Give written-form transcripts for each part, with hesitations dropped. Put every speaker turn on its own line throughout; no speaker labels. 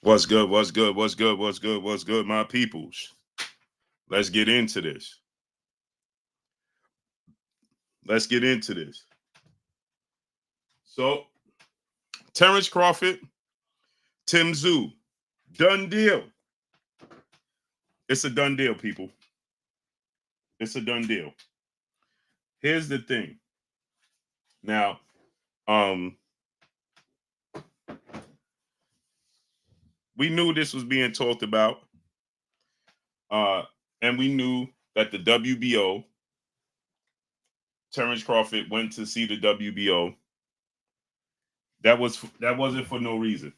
What's good? What's good? What's good? What's good? What's good, my peoples? Let's get into this. Let's get into this. So, Terence Crawford, Tszyu, done deal. It's a done deal, people. It's a done deal. Here's the thing. Now, we knew this was being talked about, and we knew that the WBO, Terence Crawford went to see the WBO. That wasn't for no reason.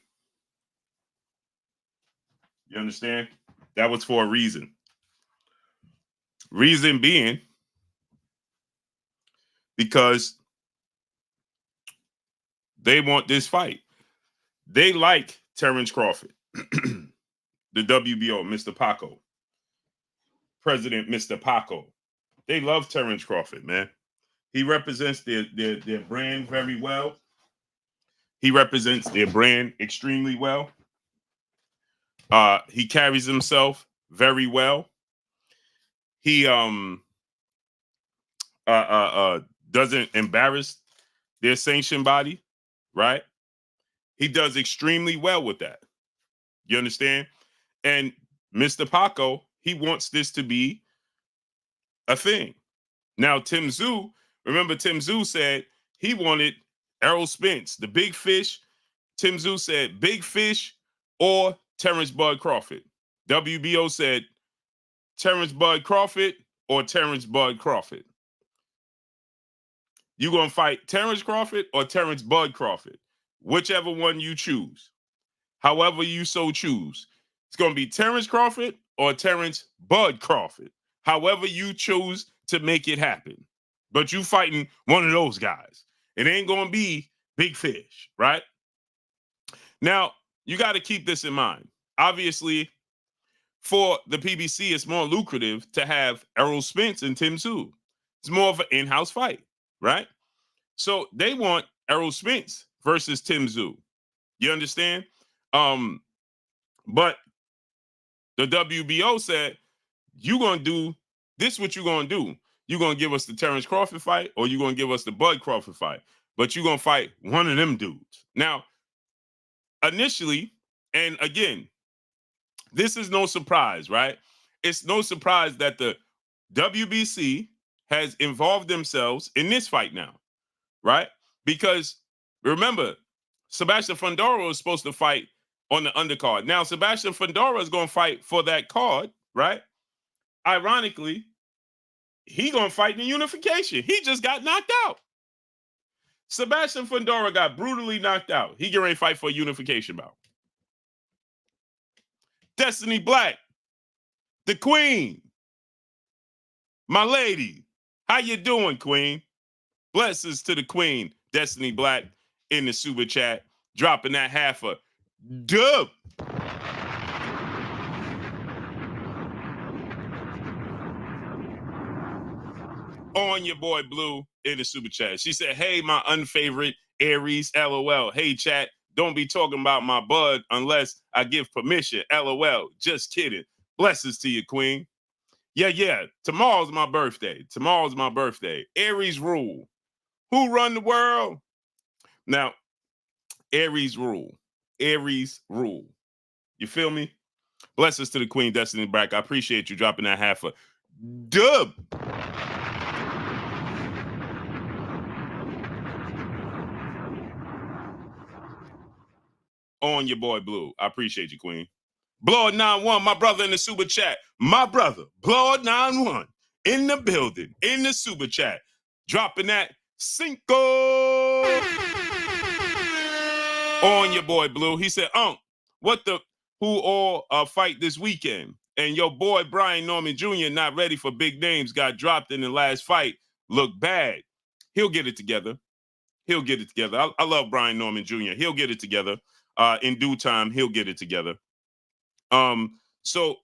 You understand? That was for a reason. Reason being because they want this fight. They like Terence Crawford, the WBO, Mr. Paco, President Mr. Paco. They love Terence Crawford, man. He represents their brand very well. He represents their brand extremely well. He carries himself very well. He doesn't embarrass their sanction body, right? He does extremely well with that. You understand? And Mr. Paco, he wants this to be a thing. Now, Tszyu, remember Tszyu said he wanted Errol Spence, the big fish. Tszyu said big fish or Terence Bud Crawford. WBO said Terence Bud Crawford or Terence Bud Crawford. You gonna fight Terence Crawford or Terence Bud Crawford? Whichever one you choose. However you so choose. It's gonna be Terence Crawford or Terence Bud Crawford. However you choose to make it happen. But you fighting one of those guys. It ain't gonna be big fish, right? Now, you got to keep this in mind. Obviously, for the PBC, it's more lucrative to have Errol Spence and Tszyu. It's more of an in-house fight, right? So they want Errol Spence versus Tszyu. You understand? But the WBO said, you're going to do this, what you're going to do. You're going to give us the Terence Crawford fight or you're going to give us the Bud Crawford fight. But you're going to fight one of them dudes. Now, initially, and again, this is no surprise, right? It's no surprise that the WBC has involved themselves in this fight now, right? Because remember, Sebastian Fundora is supposed to fight on the undercard. Now, Sebastian Fundora is going to fight for that card, right? Ironically, he going to fight in the unification. He just got knocked out. Sebastian Fundora got brutally knocked out. He getting ready to fight for a unification bout. Destiny Black, the queen, my lady. How you doing, queen? Blessings to the queen, Destiny Black, in the super chat, dropping that half a dub. On your boy Blue in the super chat. She said, hey, my unfavorite Aries, LOL. Hey, chat, don't be talking about my bud unless I give permission. LOL. Just kidding. Blessings to you, queen. Yeah. Tomorrow's my birthday. Aries rule. Who run the world? Now, Aries rule. You feel me? Blessings to the queen, Destiny Black. I appreciate you dropping that half a dub. On your boy Blue. I appreciate you, queen. Blood 91, my brother in the super chat. My brother, Blood 91, in the building, in the super chat. Dropping that cinco. On your boy Blue. He said, who all fight this weekend? And your boy Brian Norman Jr., not ready for big names, got dropped in the last fight. Look bad. He'll get it together. I love Brian Norman Jr. He'll get it together. In due time, he'll get it together. So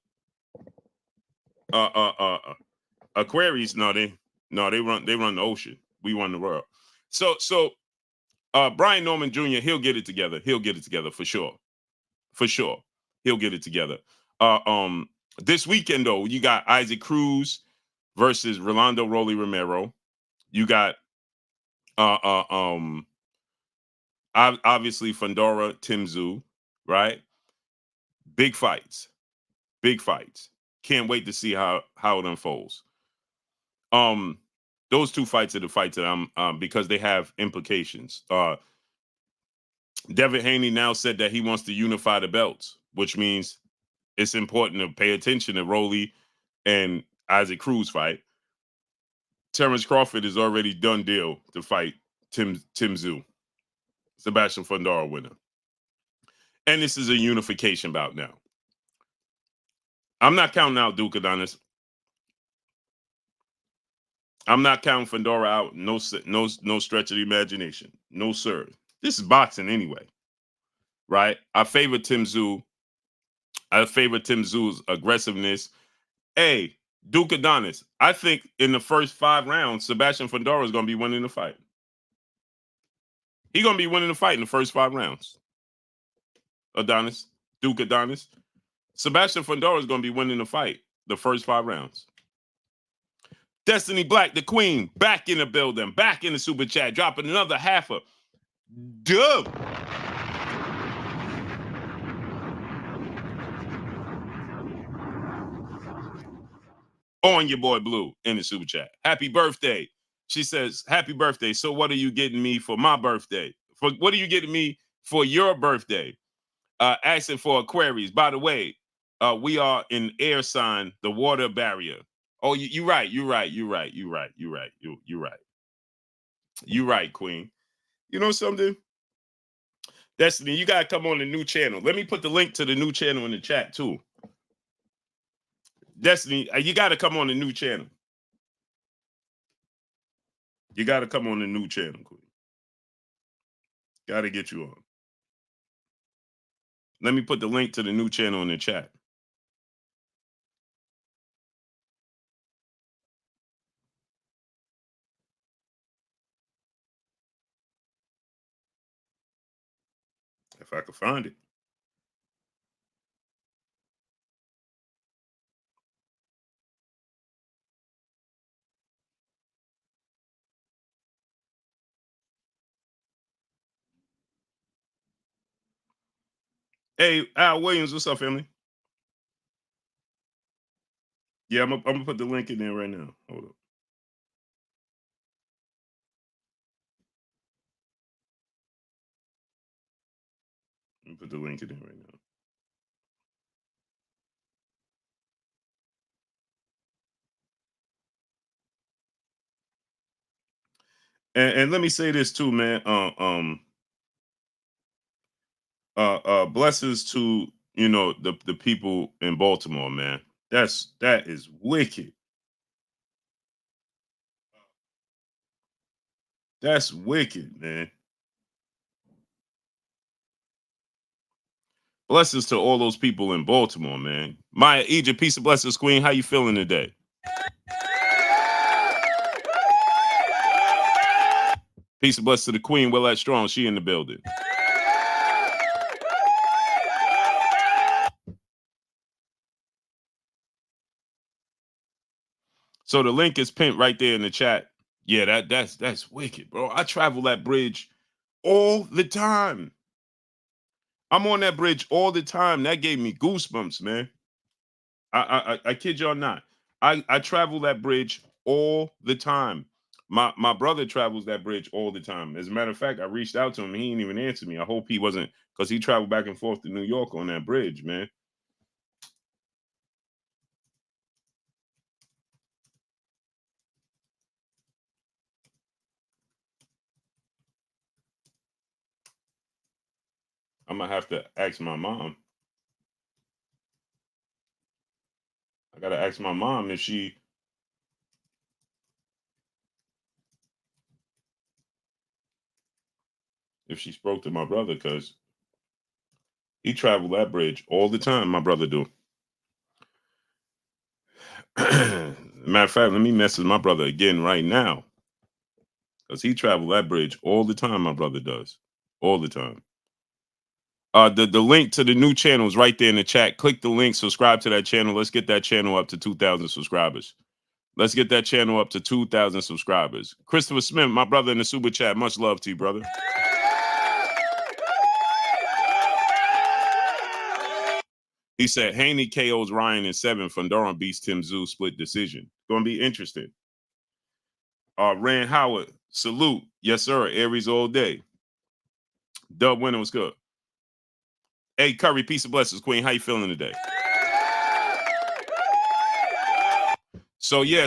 Aquarius, they run the ocean. We run the world. So Brian Norman Jr., he'll get it together. For sure. He'll get it together. This weekend though, you got Isaac Cruz versus Rolando Rolly Romero. You got obviously Fundora Tszyu, right? Big fights. Big fights. Can't wait to see how it unfolds. Those two fights are the fights that I'm because they have implications. Devin Haney now said that he wants to unify the belts, which means it's important to pay attention to Rolly and Isaac Cruz fight. Terence Crawford is already done deal to fight Tszyu, Sebastian Fundora winner. And this is a unification bout now. I'm not counting out Duke Adonis. I'm not counting Fundora out. No stretch of the imagination. No, sir. This is boxing anyway, right? I favor Tszyu. I favor Tszyu's aggressiveness. Hey, Duke Adonis. I think in the first 5 rounds, Sebastian Fundora is going to be winning the fight. He's going to be winning the fight in the first 5 rounds. Adonis, Duke Adonis. Sebastian Fundora is going to be winning the fight the first 5 rounds. Destiny Black, the queen, back in the building, back in the super chat, dropping another half a dub. On your boy Blue in the super chat. Happy birthday. She says, happy birthday. So what are you getting me for my birthday? What are you getting me for your birthday? Asking for Aquarius. By the way, we are in air sign, the water barrier. Oh, you're right. You're right. You're right. You're right. You're right. You're right. You're right, Queen. You know something? Destiny, you got to come on the new channel. Let me put the link to the new channel in the chat, too. Destiny, you got to come on the new channel. You got to come on the new channel, Queen. Got to get you on. Let me put the link to the new channel in the chat. If I could find it. Hey, Al Williams, what's up, family? Yeah, I'm gonna put the link in there right now. Hold up. Let me put the link in there right now. And let me say this too, man. Blessings to the people in Baltimore, man. That is wicked. That's wicked, man. Blessings to all those people in Baltimore, man. Maya Egypt, peace and blessings, Queen. How you feeling today? Peace and blessings to the Queen, Willette Strong. She in the building. So the link is pinned right there in the chat. Yeah, that's wicked, bro. I travel that bridge all the time. I'm on that bridge all the time. That gave me goosebumps, man. I kid y'all not. I travel that bridge all the time. My brother travels that bridge all the time. As a matter of fact, I reached out to him. He didn't even answer me. I hope he wasn't, because he traveled back and forth to New York on that bridge, man. I'm gonna have to ask my mom. I gotta ask my mom if she spoke to my brother, because he traveled that bridge all the time. My brother do. Matter of fact, let me message my brother again right now, because he traveled that bridge all the time. My brother does all the time. The link to the new channel is right there in the chat. Click the link, subscribe to that channel. Let's get that channel up to 2,000 subscribers. Let's get that channel up to 2,000 subscribers. Christopher Smith, my brother in the super chat. Much love to you, brother. He said Haney KOs Ryan in 7. Fundora beats Tszyu split decision. Gonna be interesting. Rand Howard, salute. Yes, sir. Aries all day. Dub winner was good. Hey, Curry, peace and blessings, Queen. How you feeling today? So yeah,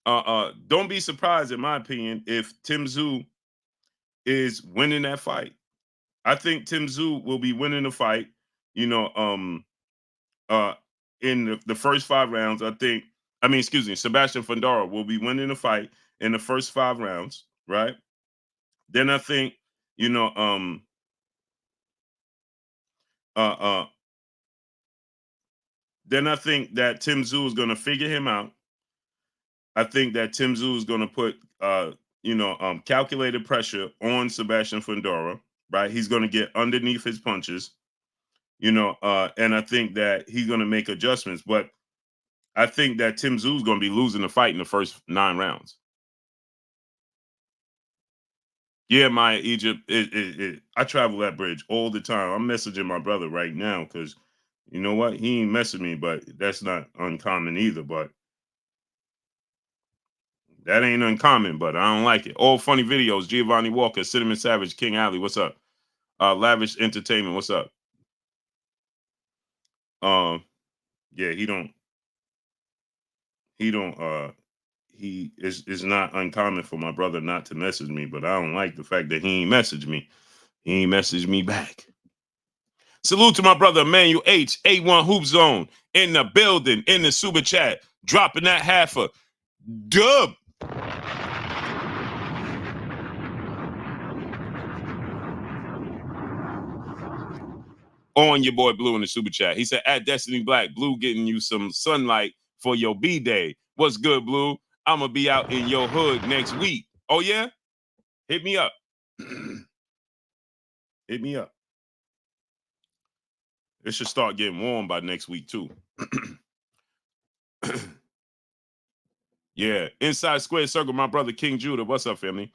don't be surprised, in my opinion, if Tszyu is winning that fight. I think Tszyu will be winning the fight. You know, in the first 5 rounds. Excuse me, Sebastian Fundora will be winning the fight in the first 5 rounds, right? Then I think, you know, then I think that Tszyu is going to figure him out. I think that Tszyu is going to put, calculated pressure on Sebastian Fundora, right? He's going to get underneath his punches, and I think that he's going to make adjustments. But I think that Tszyu is going to be losing the fight in the first 9 rounds. Yeah, Maya, Egypt. I travel that bridge all the time. I'm messaging my brother right now because you know what? He ain't messing me, but that's not uncommon either. But that ain't uncommon, but I don't like it. All funny videos. Giovanni Walker, Cinnamon Savage, King Alley. What's up? Lavish Entertainment. What's up? Yeah, he is not uncommon for my brother not to message me, but I don't like the fact that he ain't messaged me. He ain't messaged me back. Salute to my brother Emmanuel H. A1 Hoop Zone in the building, in the super chat, dropping that half a dub. On your boy Blue in the super chat. He said, at Destiny Black, Blue getting you some sunlight for your B-Day. What's good, Blue? I'm going to be out in your hood next week. Oh, yeah? Hit me up. Hit me up. It should start getting warm by next week, too. Yeah. Inside Square Circle, my brother King Judah. What's up, family?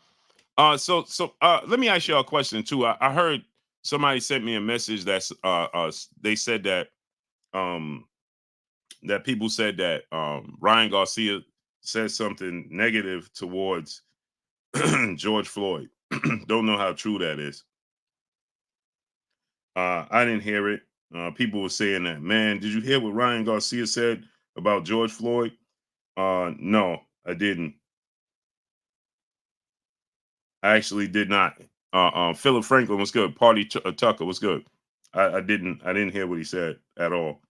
So let me ask y'all a question, too. I heard somebody sent me a message that's they said that that people said that Ryan Garcia said something negative towards George Floyd. Don't know how true that is. I didn't hear it. People were saying that, man, did you hear what Ryan Garcia said about George Floyd? No, I didn't. I actually did not. Philip Franklin was good. Party Tucker was good. I didn't hear what he said at all.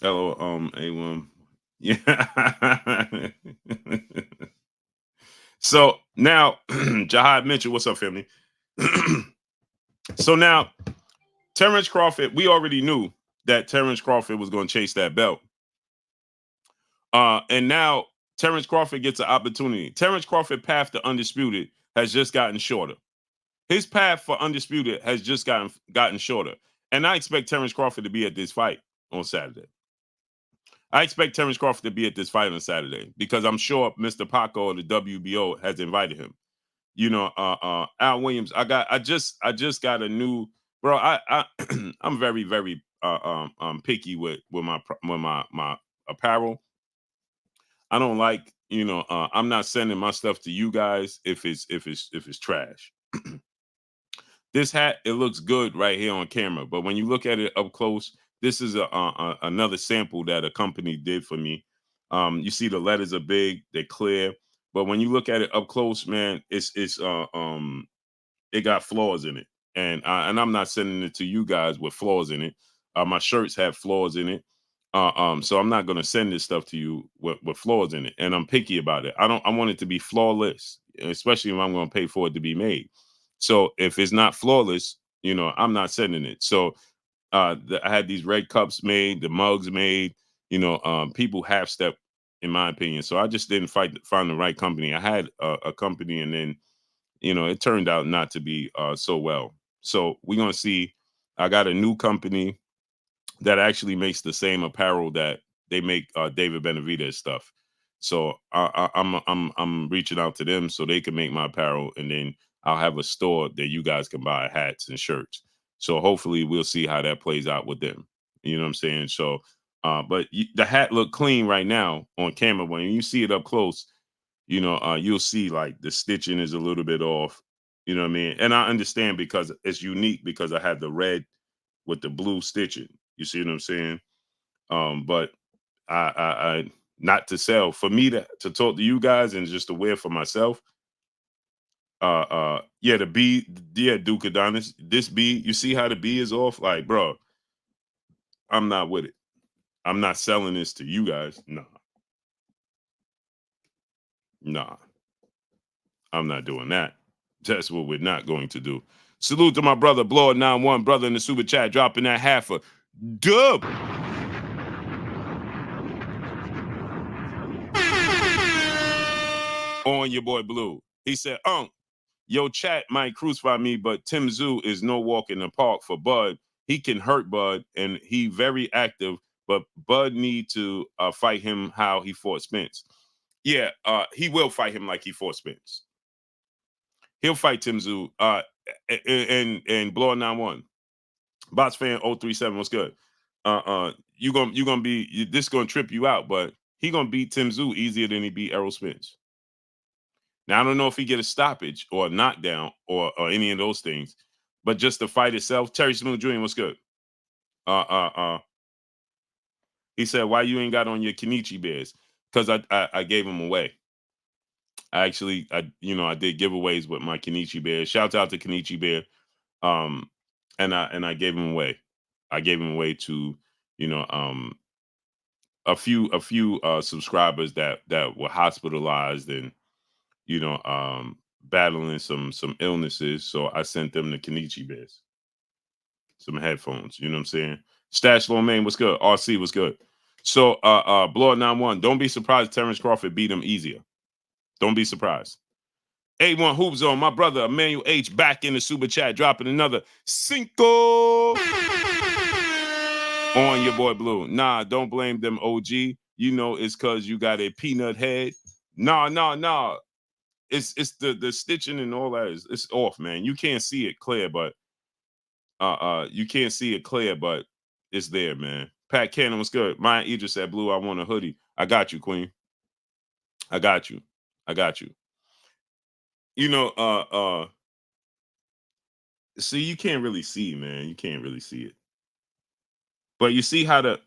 Hello, A1. Yeah. So now, Jahad Mitchell, what's up, family? So now, Terence Crawford, we already knew that Terence Crawford was going to chase that belt. And now Terence Crawford gets an opportunity. Terence Crawford path to undisputed has just gotten shorter. His path for undisputed has just gotten shorter. And I expect Terence Crawford to be at this fight on Saturday. I expect Terence Crawford to be at this fight on Saturday because I'm sure Mr. Paco or the WBO has invited him. You know, Al Williams. I just got a new bro. I'm very very picky with my apparel. I don't like, I'm not sending my stuff to you guys if it's trash. This hat, it looks good right here on camera, but when you look at it up close, this is another sample that a company did for me. You see the letters are big, they're clear, but when you look at it up close, man, it got flaws in it, and I'm not sending it to you guys with flaws in it. My shirts have flaws in it, so I'm not gonna send this stuff to you with flaws in it, and I'm picky about it. I want it to be flawless, especially if I'm gonna pay for it to be made. So if it's not flawless, I'm not sending it. So I had these red cups made, the mugs made. People half step, in my opinion. So I just didn't find the right company. I had a company, and then it turned out not to be so well. So we're gonna see. I got a new company that actually makes the same apparel that they make David Benavidez stuff. So I'm reaching out to them so they can make my apparel, and then I'll have a store that you guys can buy hats and shirts. So hopefully we'll see how that plays out with them. You know what I'm saying? So, but the hat look clean right now on camera. When you see it up close, you'll see like the stitching is a little bit off. You know what I mean? And I understand because it's unique because I had the red with the blue stitching. You see what I'm saying? But I not to sell for me to talk to you guys and just to wear for myself. Yeah, the B, yeah, Duke Adonis. This B, you see how the B is off? Like, bro, I'm not with it. I'm not selling this to you guys. Nah, nah, I'm not doing that. That's what we're not going to do. Salute to my brother, Blower91, brother in the super chat, dropping that half a dub. On your boy Blue. He said, your chat might crucify me, but Tszyu is no walk in the park for Bud. He can hurt Bud, and he very active, but Bud need to fight him how he fought Spence. Yeah, he will fight him like he fought Spence. He'll fight Tszyu. And Blower 91. Bots fan 037, what's good? You gonna be this gonna trip you out, but he gonna beat Tszyu easier than he beat Errol Spence. Now I don't know if he get a stoppage or a knockdown or any of those things, but just the fight itself. Terry Smooth Jr., what's good? He said, "Why you ain't got on your Kenichi bears?" Because I gave them away. I did giveaways with my Kenichi bear. Shout out to Kenichi bear. And I gave them away. I gave them away to a few subscribers that were hospitalized and battling some illnesses. So I sent them the Kenichi bears, some headphones. You know what I'm saying? Stash Low Main, what's good? RC, what's good? So Blood 91, don't be surprised Terence Crawford beat him easier. Don't be surprised. A1 Hoop Zone, my brother Emmanuel H back in the super chat, dropping another Cinco on your boy Blue. Nah, don't blame them, OG. It's because you got a peanut head. Nah. It's the stitching and all that it's off, man. You can't see it clear, but it's there, man. Pat Cannon was good. Maya Idris said, Blue, I want a hoodie. I got you, Queen. I got you. See, you can't really see, man. You can't really see it. But you see how the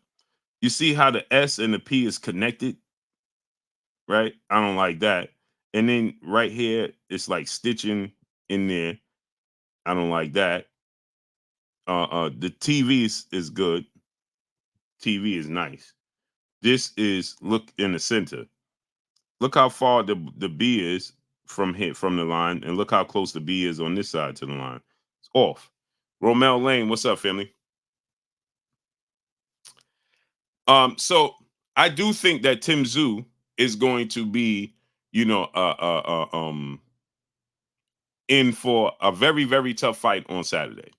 S and the P is connected, right? I don't like that. And then right here, it's like stitching in there. I don't like that. The TV is good. TV is nice. This is look in the center. Look how far the B is from the line, and look how close the B is on this side to the line. It's off. Romel Lane, what's up, family? So I do think that Tszyu is going to be, in for a very, very tough fight on Saturday.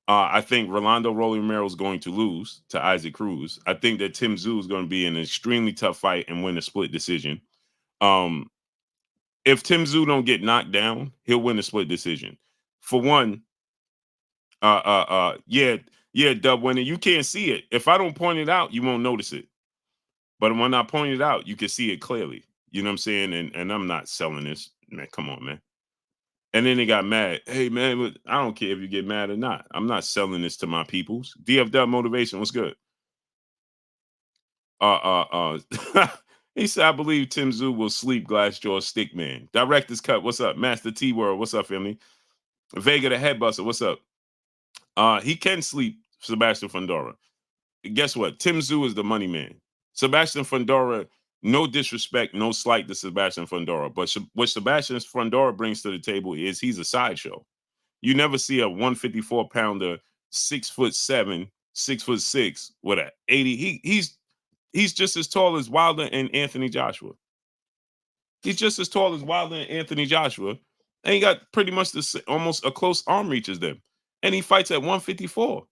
I think Rolando Rolly Romero is going to lose to Isaac Cruz. I think that Tszyu is going to be in an extremely tough fight and win a split decision. If Tszyu don't get knocked down, he'll win a split decision. For one, yeah, Dub winner. You can't see it. If I don't point it out, you won't notice it. But when I point it out, you can see it clearly. You know what I'm saying? And I'm not selling this. Man, come on, man. And then they got mad. Hey, man, I don't care if you get mad or not. I'm not selling this to my peoples. DFW Motivation, what's good? He said, I believe Tim Tszyu will sleep Glassjaw Stickman. Director's Cut, what's up? Master T World, what's up, family? Vega the Headbuster, what's up? He can sleep Sebastian Fundora. Guess what? Tim Tszyu is the money man. Sebastian Fundora, no disrespect, no slight to Sebastian Fundora, but what Sebastian Fundora brings to the table is he's a sideshow. You never see a 154-pounder, 6'7", 6'6", with a 80. He's just as tall as Wilder and Anthony Joshua. He's just as tall as Wilder and Anthony Joshua, and he got pretty much almost a close arm reach as them. And he fights at 154.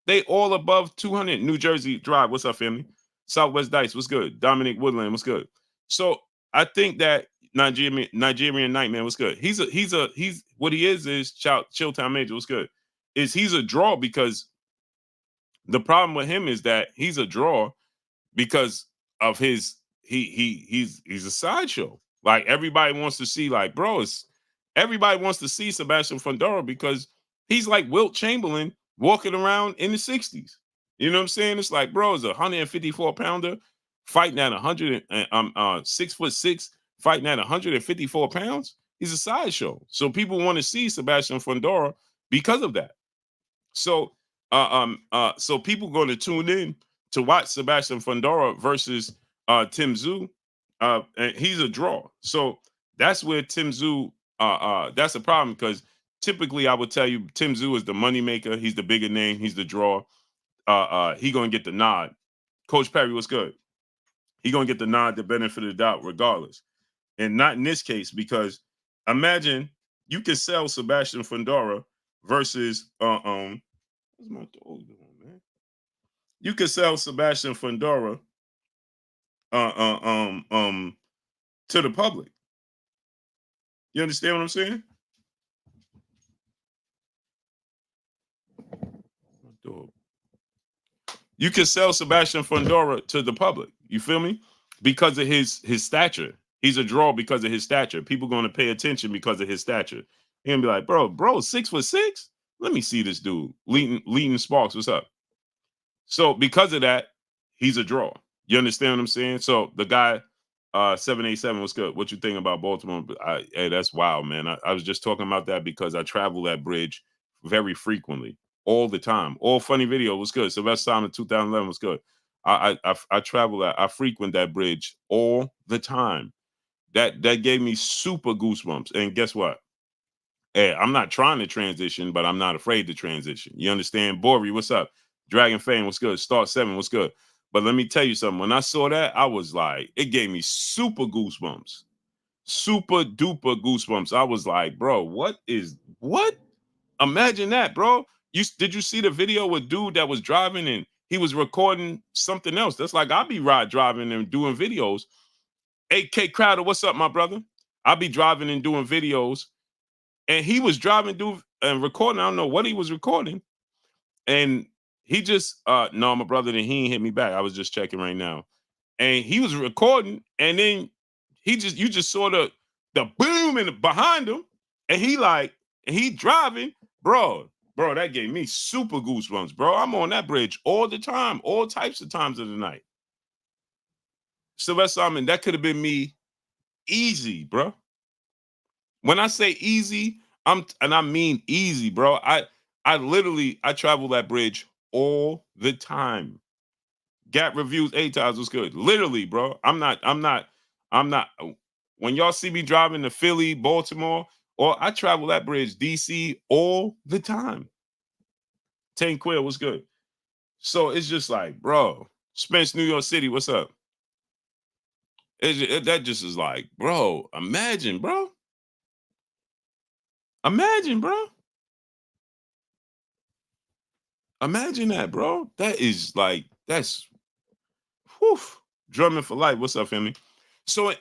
They all above 200. New Jersey Drive, what's up, family? Southwest Dice, what's good? Dominic Woodland, what's good? So I think that Nigerian Nightman, what's good? He's what he is Chilltown Major, what's good? He's a draw because the problem with him is that he's a draw because of his he's a sideshow. Like everybody wants to see, like, bro, everybody wants to see Sebastian Fundora because he's like Wilt Chamberlain walking around in the 60s. You know what I'm saying? It's like, bro, it's a 154-pounder fighting at 6'6", fighting at 154 pounds. He's a sideshow. So people want to see Sebastian Fundora because of that. So so people going to tune in to watch Sebastian Fundora versus Tim Tszyu. And he's a draw. So that's where Tim Tszyu, that's a problem because typically I would tell you Tim Tszyu is the moneymaker. He's the bigger name. He's the draw. He going to get the nod. Coach Perry, what's good? He going to get the nod, the benefit of the doubt regardless. And not in this case, because imagine you can sell Sebastian Fundora versus, what's my dog doing, man? You can sell Sebastian Fundora to the public. You understand what I'm saying? My dog. You can sell Sebastian Fundora to the public. You feel me? Because of his stature. He's a draw because of his stature. People going to pay attention because of his stature. He's going to be like, bro, 6'6"? Let me see this dude. Leighton Sparks, what's up? So because of that, he's a draw. You understand what I'm saying? So the guy, 787, what's good? What you think about Baltimore? Hey, that's wild, man. I was just talking about that because I travel that bridge very frequently, all the time. All funny video was good. Sylvester Simon 2011 was good. I travel that. I frequent that bridge all the time. That gave me super goosebumps. And guess what? Hey, I'm not trying to transition, but I'm not afraid to transition. You understand? Bori, what's up? Dragon Fame, what's good? Start 7, what's good? But let me tell you something. When I saw that, I was like, it gave me super goosebumps. Super duper goosebumps. I was like, bro, what? Imagine that, bro. Did you see the video with dude that was driving and he was recording something else? That's like I be driving and doing videos. AK Crowder, what's up, my brother? I be driving and doing videos. And he was driving and recording. I don't know what he was recording. And he just, no, my brother, then he ain't hit me back. I was just checking right now. And he was recording. And then you just saw the boom behind him. And he driving. Bro, that gave me super goosebumps, bro. I'm on that bridge all the time, all types of times of the night. Sylvester Simon, that could have been me easy, bro. When I say easy, I mean easy, bro. I travel that bridge all the time. Gap Reviews 8 times was good. Literally, bro. I'm not. When y'all see me driving to Philly, Baltimore, or I travel that bridge, DC, all the time. Tank Quill was good. So it's just like, bro, Spence, New York City, what's up? That just is like, bro, imagine, bro. Imagine, bro. Imagine that, bro. That is like, that's, whew. Drumming for life. What's up, family? So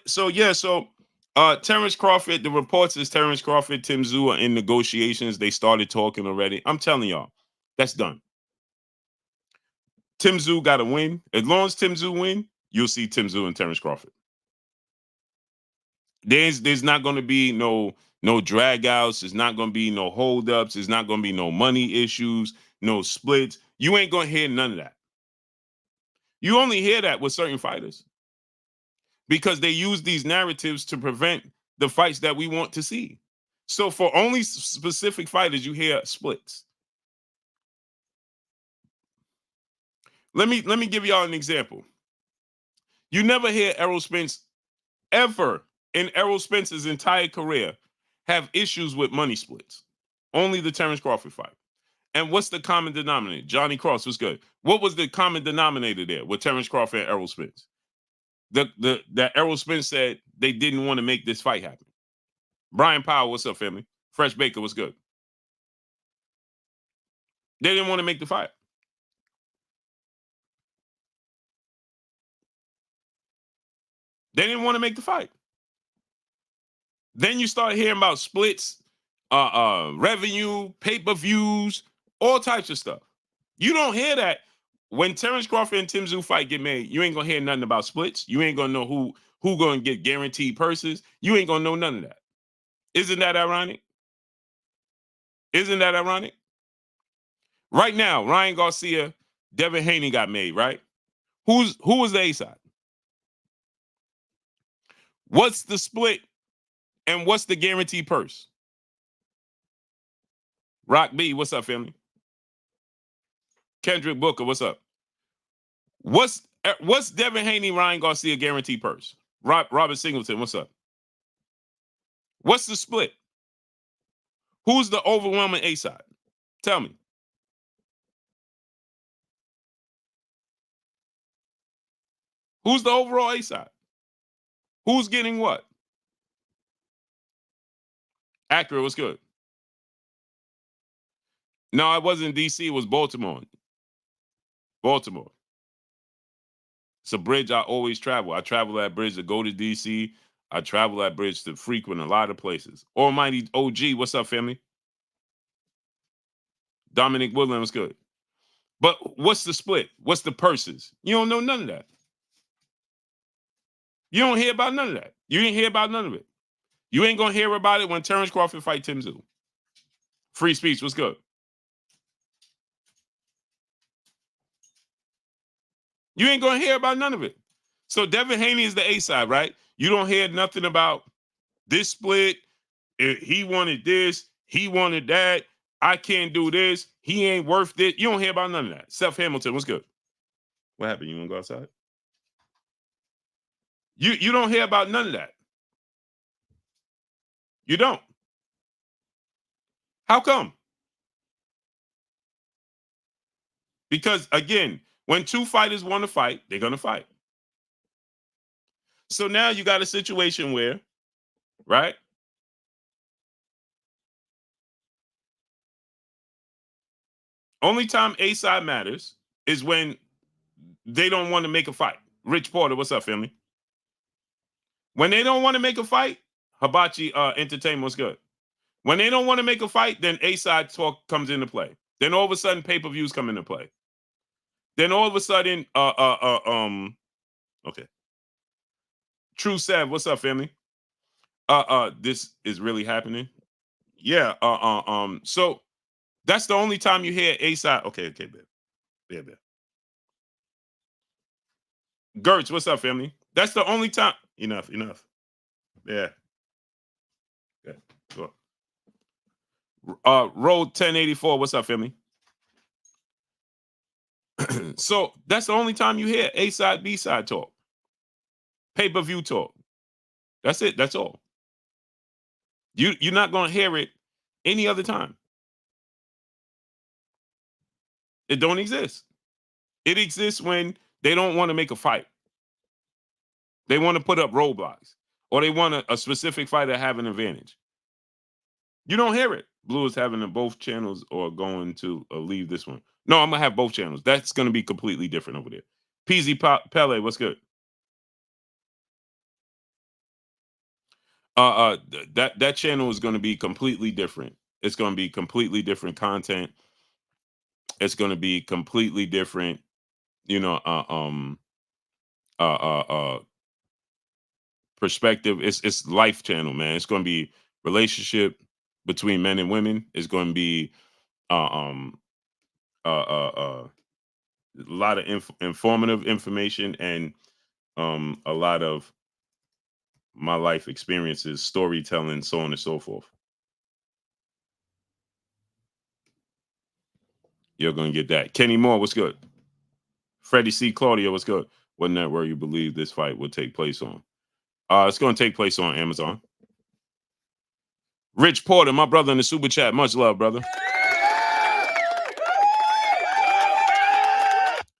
Terence Crawford, the reports is Terence Crawford, Tim Tszyu are in negotiations. They started talking already. I'm telling y'all, that's done. Tim Tszyu got to win. As long as Tim Tszyu win, you'll see Tim Tszyu and Terence Crawford. There's not going to be no drag-outs. There's not going to be no hold-ups. There's not going to be no money issues, no splits. You ain't going to hear none of that. You only hear that with certain fighters. because they use these narratives to prevent the fights that we want to see. So for only specific fighters, you hear splits. Let me give y'all an example. You never hear Errol Spence ever in Errol Spence's entire career have issues with money splits. Only the Terence Crawford fight. And what's the common denominator? Johnny Cross was good. What was the common denominator there with Terence Crawford and Errol Spence? That Errol Spence said they didn't want to make this fight happen. Brian Powell, what's up, family? Fresh Baker, what's good? They didn't want to make the fight. They didn't want to make the fight. Then you start hearing about splits, revenue, pay-per-views, all types of stuff. You don't hear that when Terence Crawford and Tszyu fight get made. You ain't gonna hear nothing about splits. You ain't gonna know who gonna get guaranteed purses. You ain't gonna know none of that. Isn't that ironic? Isn't that ironic? Right now, Ryan Garcia, Devin Haney got made, right? Who was the A side? What's the split and what's the guaranteed purse? Rock B, what's up, family? Kendrick Booker, what's up? What's Devin Haney, Ryan Garcia guaranteed purse? Robert Singleton, what's up? What's the split? Who's the overwhelming A side? Tell me. Who's the overall A side? Who's getting what? Accurate, what's good? No, it wasn't DC, it was Baltimore. Baltimore. It's a bridge I always travel. I travel that bridge to go to DC. I travel that bridge to frequent a lot of places. Almighty OG, what's up, family? Dominic Woodland, what's good? But what's the split? What's the purses? You don't know none of that. You don't hear about none of that. You didn't hear about none of it. You ain't gonna hear about it when Terence Crawford fight Tszyu. Free speech, what's good? You ain't gonna hear about none of it. So Devin Haney is the A side, right? You don't hear nothing about this split. He wanted this, he wanted that. I can't do this. He ain't worth it. You don't hear about none of that. Seth Hamilton, what's good? What happened? You want to go outside? You don't hear about none of that. You don't. How come? Because again, when two fighters want to fight, they're gonna fight. So now you got a situation where, right? Only time A side matters is when they don't want to make a fight. Rich Porter, what's up, family? When they don't want to make a fight, Hibachi Entertainment was good. When they don't want to make a fight, then A side talk comes into play. Then all of a sudden, pay-per-views come into play. Then all of a sudden, okay. True Sav, what's up, family? This is really happening. Yeah. So that's the only time you hear A side. Okay, babe. Yeah. Gertz, what's up, family? That's the only time. Enough. Yeah. Go. Road 1084, what's up, family? So that's the only time you hear A side, B side talk. Pay-per-view talk. That's it. That's all. You're not gonna hear it any other time. It don't exist. It exists when they don't want to make a fight. They want to put up roadblocks, or they want a specific fighter have an advantage. You don't hear it. Blue is having both channels or going to leave this one. No, I'm gonna have both channels. That's gonna be completely different over there. PZ Pele, what's good? That channel is gonna be completely different. It's gonna be completely different content. It's gonna be completely different, you know, perspective. It's life channel, man. It's gonna be relationship between men and women. It's gonna be a lot of informative information and a lot of my life experiences, storytelling, so on and so forth. You're gonna get that. Kenny Moore, what's good? Freddie C. Claudio, what's good? What network you believe this fight will take place on? It's gonna take place on Amazon. Rich Porter, my brother in the super chat. Much love, brother.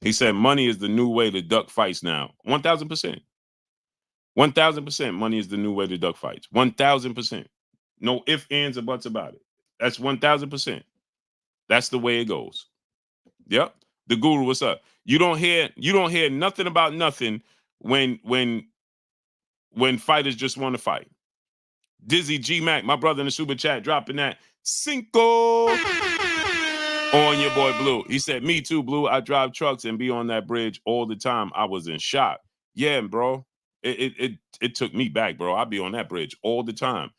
He said money is the new way to duck fights now. 1,000%. 1,000% money is the new way to duck fights. 1,000%. No ifs, ands, or buts about it. That's 1,000%. That's the way it goes. Yep. The guru, what's up? You don't hear nothing about nothing when fighters just want to fight. Dizzy G Mac, my brother in the super chat, dropping that cinco on your boy Blue. He said, me too, Blue. I drive trucks and be on that bridge all the time. I was in shock. Yeah, bro. It took me back, bro. I be on that bridge all the time.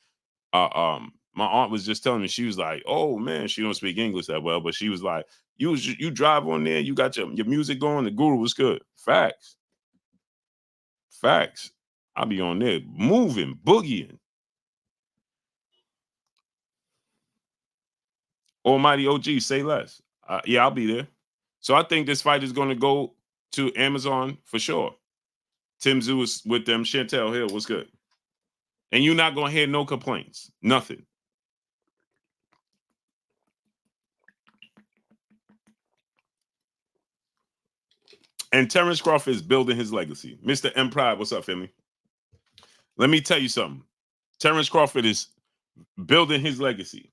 My aunt was just telling me, she was like, oh man, she don't speak English that well, but she was like, you drive on there, you got your music going, the guru was good. Facts. I be on there moving, boogieing. Almighty OG, say less. Yeah, I'll be there. So I think this fight is going to go to Amazon for sure. Tim Tszyu is with them. Chantel Hill, what's good? And you're not going to hear no complaints. Nothing. And Terence Crawford is building his legacy. Mr. M. Pride, what's up, family? Let me tell you something. Terence Crawford is building his legacy.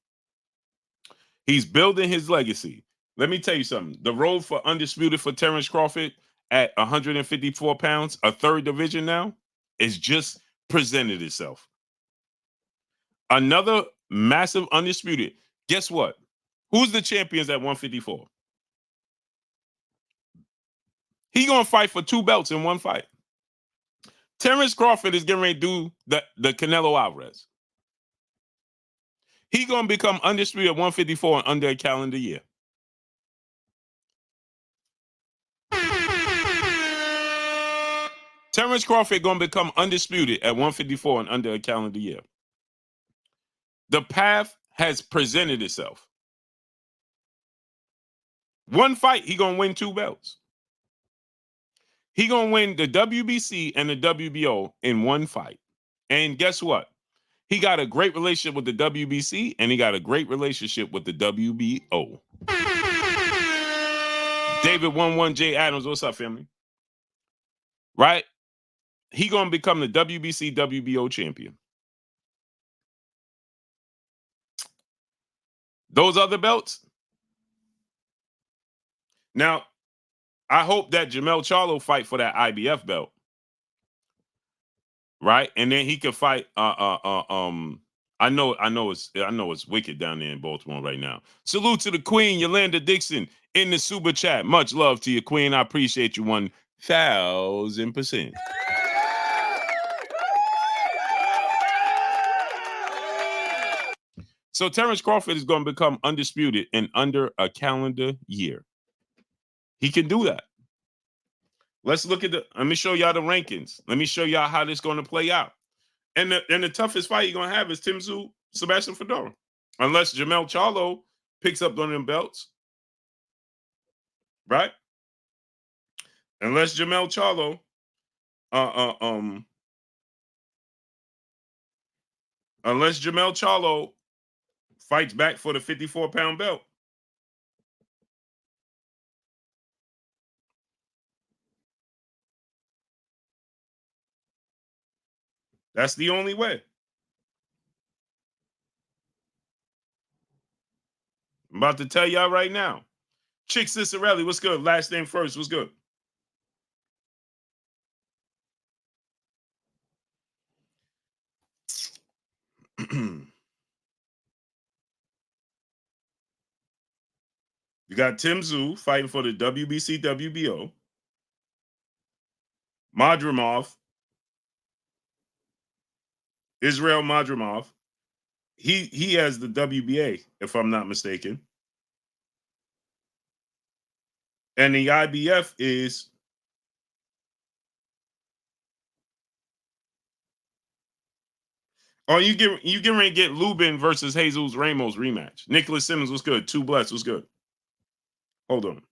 He's building his legacy. Let me tell you something. The road for undisputed for Terence Crawford at 154 pounds, a third division now, is just presented itself. Another massive undisputed. Guess what? Who's the champions at 154? He gonna fight for 2 belts in one fight. Terence Crawford is getting ready to do the Canelo Alvarez. He gonna become undisputed at 154 in under a calendar year. Terence Crawford gonna become undisputed at 154 in under a calendar year. The path has presented itself. One fight, he gonna win 2 belts. He gonna win the WBC and the WBO in one fight. And guess what? He got a great relationship with the WBC and he got a great relationship with the WBO. David 11J Adams, what's up, family? Right? He gonna become the WBC WBO champion. Those other belts. Now, I hope that Jamel Charlo fight for that IBF belt. Right? And then he could fight I know it's wicked down there in Baltimore right now. Salute to the Queen, Yolanda Dixon, in the super chat. Much love to you, Queen. I appreciate you 1,000%. So Terence Crawford is going to become undisputed in under a calendar year. He can do that. Let's look at let me show y'all the rankings. Let me show y'all how this is going to play out. And the toughest fight you're going to have is Tim Tszyu, Sebastian Fedora. Unless Jamel Charlo picks up on them belts. Right? Unless Jamel Charlo unless Jamel Charlo fights back for the 54-pound belt. That's the only way. I'm about to tell y'all right now. Chick Cicerelli, what's good? Last name first, what's good? You got Tim Tszyu fighting for the WBC WBO. Madrimov, Israel Madrimov. He has the WBA, if I'm not mistaken. And the IBF is Oh, you get ready to get Lubin versus Jesus Ramos rematch. Nicholas Simmons was good. Two Bless was good. Hold on.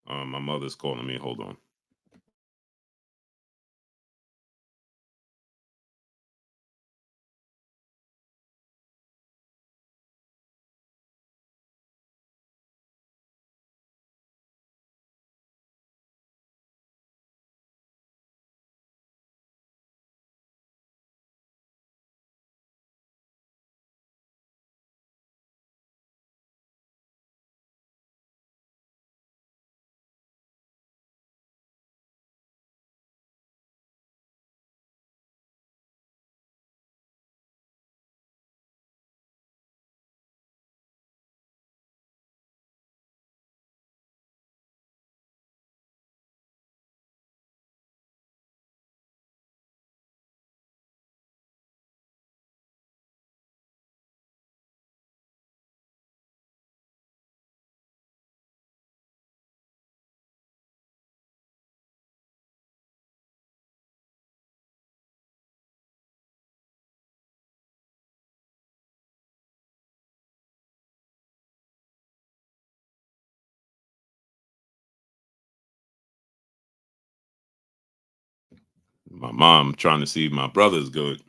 My mother's calling me. Hold on. My mom trying to see if my brother's good.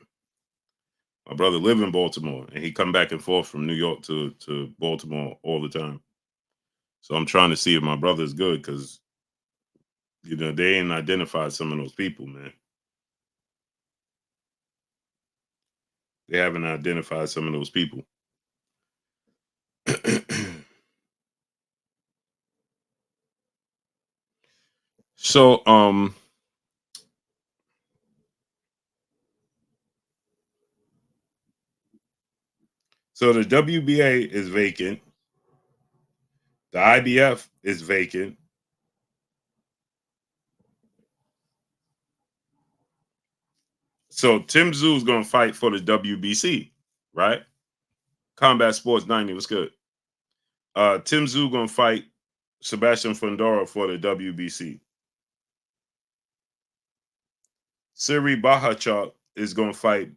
My brother live in Baltimore, and he come back and forth from New York to Baltimore all the time. So I'm trying to see if my brother's good because they ain't identified some of those people, man. They haven't identified some of those people. So so the WBA is vacant. The IBF is vacant. So Tim Tszyu is going to fight for the WBC, right? Combat Sports 90 was good. Tim Tszyu going to fight Sebastian Fundora for the WBC. Siri Bahachuk is going to fight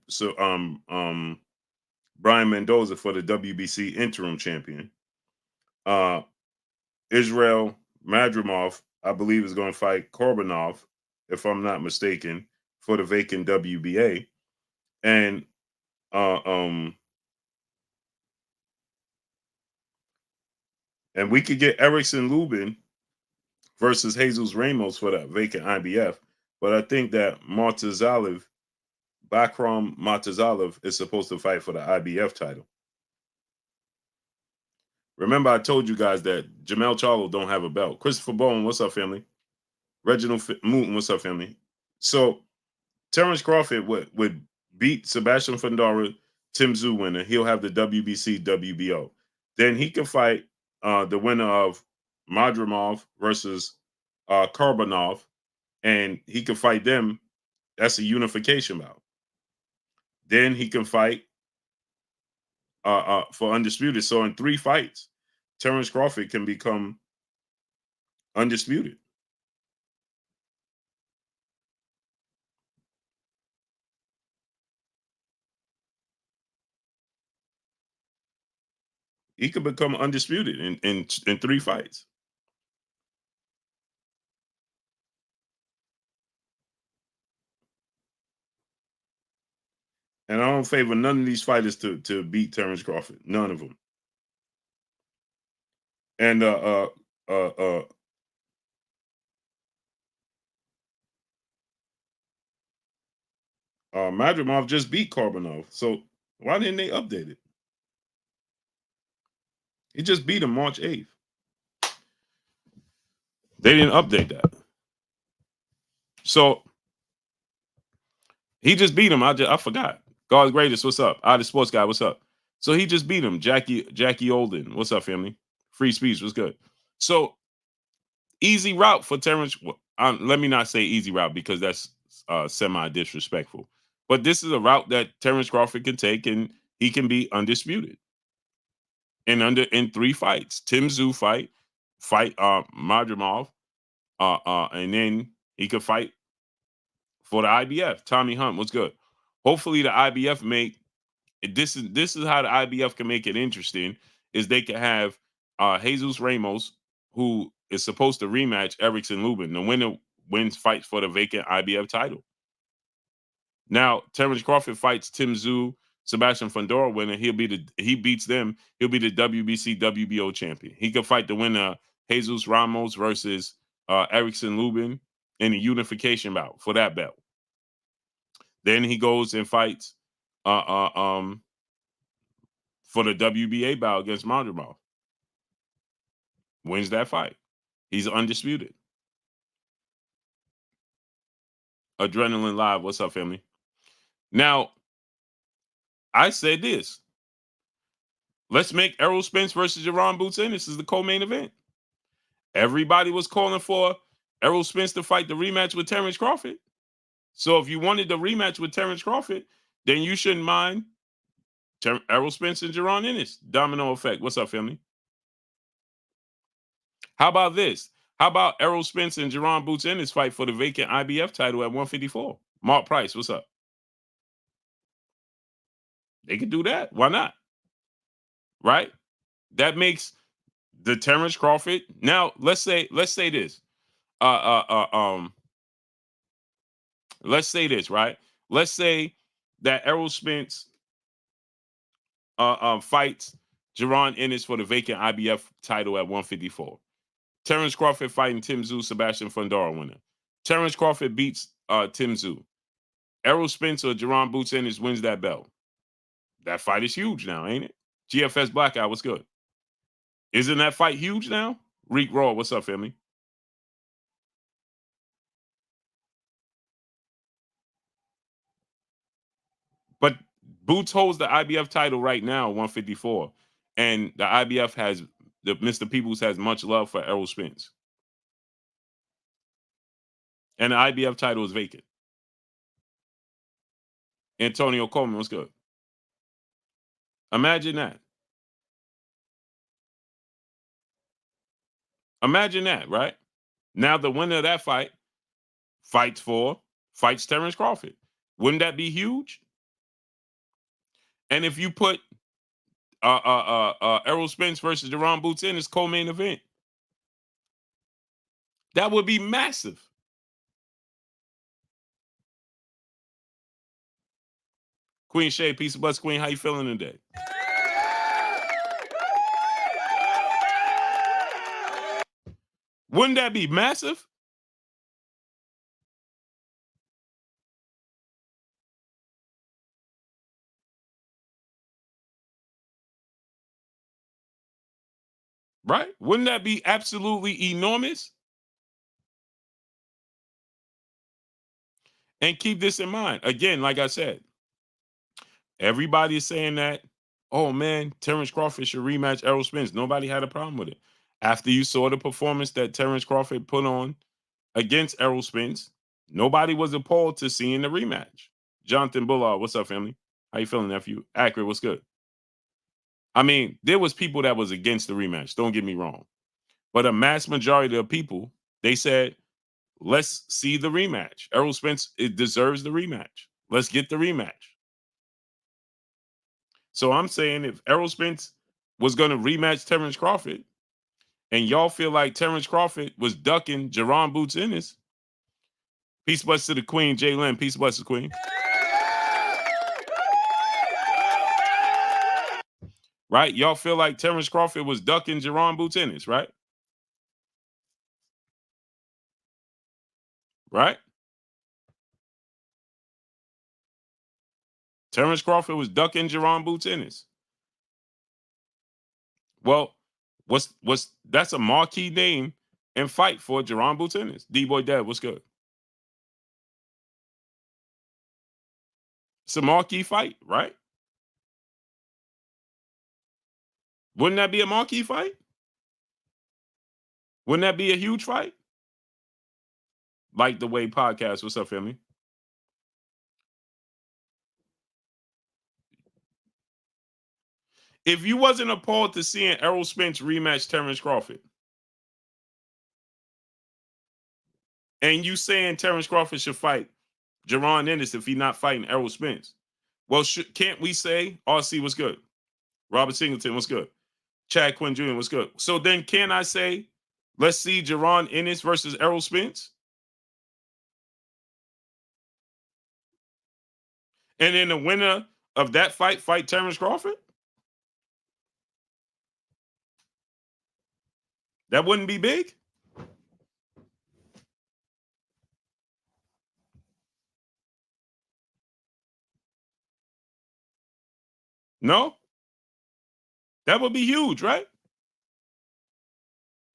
Brian Mendoza for the WBC interim champion. Israel Madrimov, I believe, is going to fight Korbanov, if I'm not mistaken, for the vacant WBA. And we could get Erickson Lubin versus Jesus Ramos for that vacant IBF. But I think that Bakram Matazalev is supposed to fight for the IBF title. Remember, I told you guys that Jamel Charlo don't have a belt. Christopher Bowen, what's up, family? Reginald Mooten, what's up, family? So Terence Crawford would beat Sebastian Fundora, Tim Tszyu winner. He'll have the WBC, WBO. Then he can fight the winner of Madrimov versus Korbanov, and he can fight them. That's a unification bout. Then he can fight for undisputed. So in 3 fights, Terence Crawford can become undisputed. He could become undisputed in 3 fights. And I don't favor none of these fighters to beat Terence Crawford. None of them. And Madrimov just beat Korbanov. So why didn't they update it? He just beat him March 8th. They didn't update that. So he just beat him. I forgot. God's greatest, what's up? The sports guy, what's up? So he just beat him. Jackie Olden, what's up, family? Free speech was good. So easy route for Terence. let me not say easy route because that's semi disrespectful. But this is a route that Terence Crawford can take, and he can be undisputed in 3 fights. Tszyu fight Madrimov, and then he could fight for the IBF. Tommy Hunt, what's good? Hopefully the IBF make this is how the IBF can make it interesting. Is they can have Jesus Ramos, who is supposed to rematch Erickson Lubin. The winner wins fights for the vacant IBF title. Now Terence Crawford fights Tszyu, Sebastian Fundora winner. He beats them. He'll be the WBC WBO champion. He could fight the winner Jesus Ramos versus Erickson Lubin in a unification bout for that belt. Then he goes and fights for the WBA bout against Madrimov. Wins that fight. He's undisputed. Adrenaline Live. What's up, family? Now, I said this. Let's make Errol Spence versus Jaron Boots Ennis is the co-main event. Everybody was calling for Errol Spence to fight the rematch with Terence Crawford. So if you wanted the rematch with Terence Crawford, then you shouldn't mind Errol Spence and Jaron Ennis. Domino effect. What's up, family? How about this? How about Errol Spence and Jaron Boots Ennis fight for the vacant IBF title at 154? Mark Price, what's up? They could do that. Why not? Right? That makes the Terence Crawford. Now, let's say this. Let's say this, right? Let's say that Errol Spence fights Jaron Ennis for the vacant IBF title at 154. Terence Crawford fighting Tszyu, Sebastian Fundora winner. Terence Crawford beats Tszyu. Errol Spence or Jaron Boots Ennis wins that belt. That fight is huge now, ain't it? GFS Blackout, what's good? Isn't that fight huge now? Reek Raw, what's up, family? But Boots holds the IBF title right now, 154. And the IBF has, Mr. Peoples has much love for Errol Spence. And the IBF title is vacant. Antonio Coleman, what's good? Imagine that. Imagine that, right? Now the winner of that fight fights Terence Crawford. Wouldn't that be huge? And if you put Errol Spence versus Jaron Boots in his co-main event, that would be massive. Queen Shay, peace of bus, Queen. How you feeling today? Wouldn't that be massive? Right? Wouldn't that be absolutely enormous? And keep this in mind. Again, like I said, everybody is saying that, oh man, Terence Crawford should rematch Errol Spence. Nobody had a problem with it. After you saw the performance that Terence Crawford put on against Errol Spence, nobody was appalled to seeing the rematch. Jonathan Bullard, what's up, family? How you feeling, nephew? Accurate, what's good? I mean, there was people that was against the rematch. Don't get me wrong. But a mass majority of people, they said, let's see the rematch. Errol Spence, it deserves the rematch. Let's get the rematch. So I'm saying if Errol Spence was going to rematch Terence Crawford, and y'all feel like Terence Crawford was ducking Jaron Boots Ennis, peace bless to the Queen, Jay Lynn. Peace bless to the Queen. Right? Y'all feel like Terence Crawford was ducking Jaron Boots Ennis, right? Right? Terence Crawford was ducking Jaron Boots Ennis. Well, that's a marquee name and fight for Jaron Boots Ennis. D-Boy Dad, what's good? It's a marquee fight, right? Wouldn't that be a marquee fight? Wouldn't that be a huge fight? Like the Way podcast. What's up, family? If you wasn't appalled to seeing Errol Spence rematch Terence Crawford, and you saying Terence Crawford should fight Jaron Ennis if he not fighting Errol Spence, well, can't we say RC was good? Robert Singleton was good. Chad Quinn Jr. was good. So then can I say, let's see Jaron Ennis versus Errol Spence? And then the winner of that fight Terence Crawford? That wouldn't be big? No? That would be huge, right?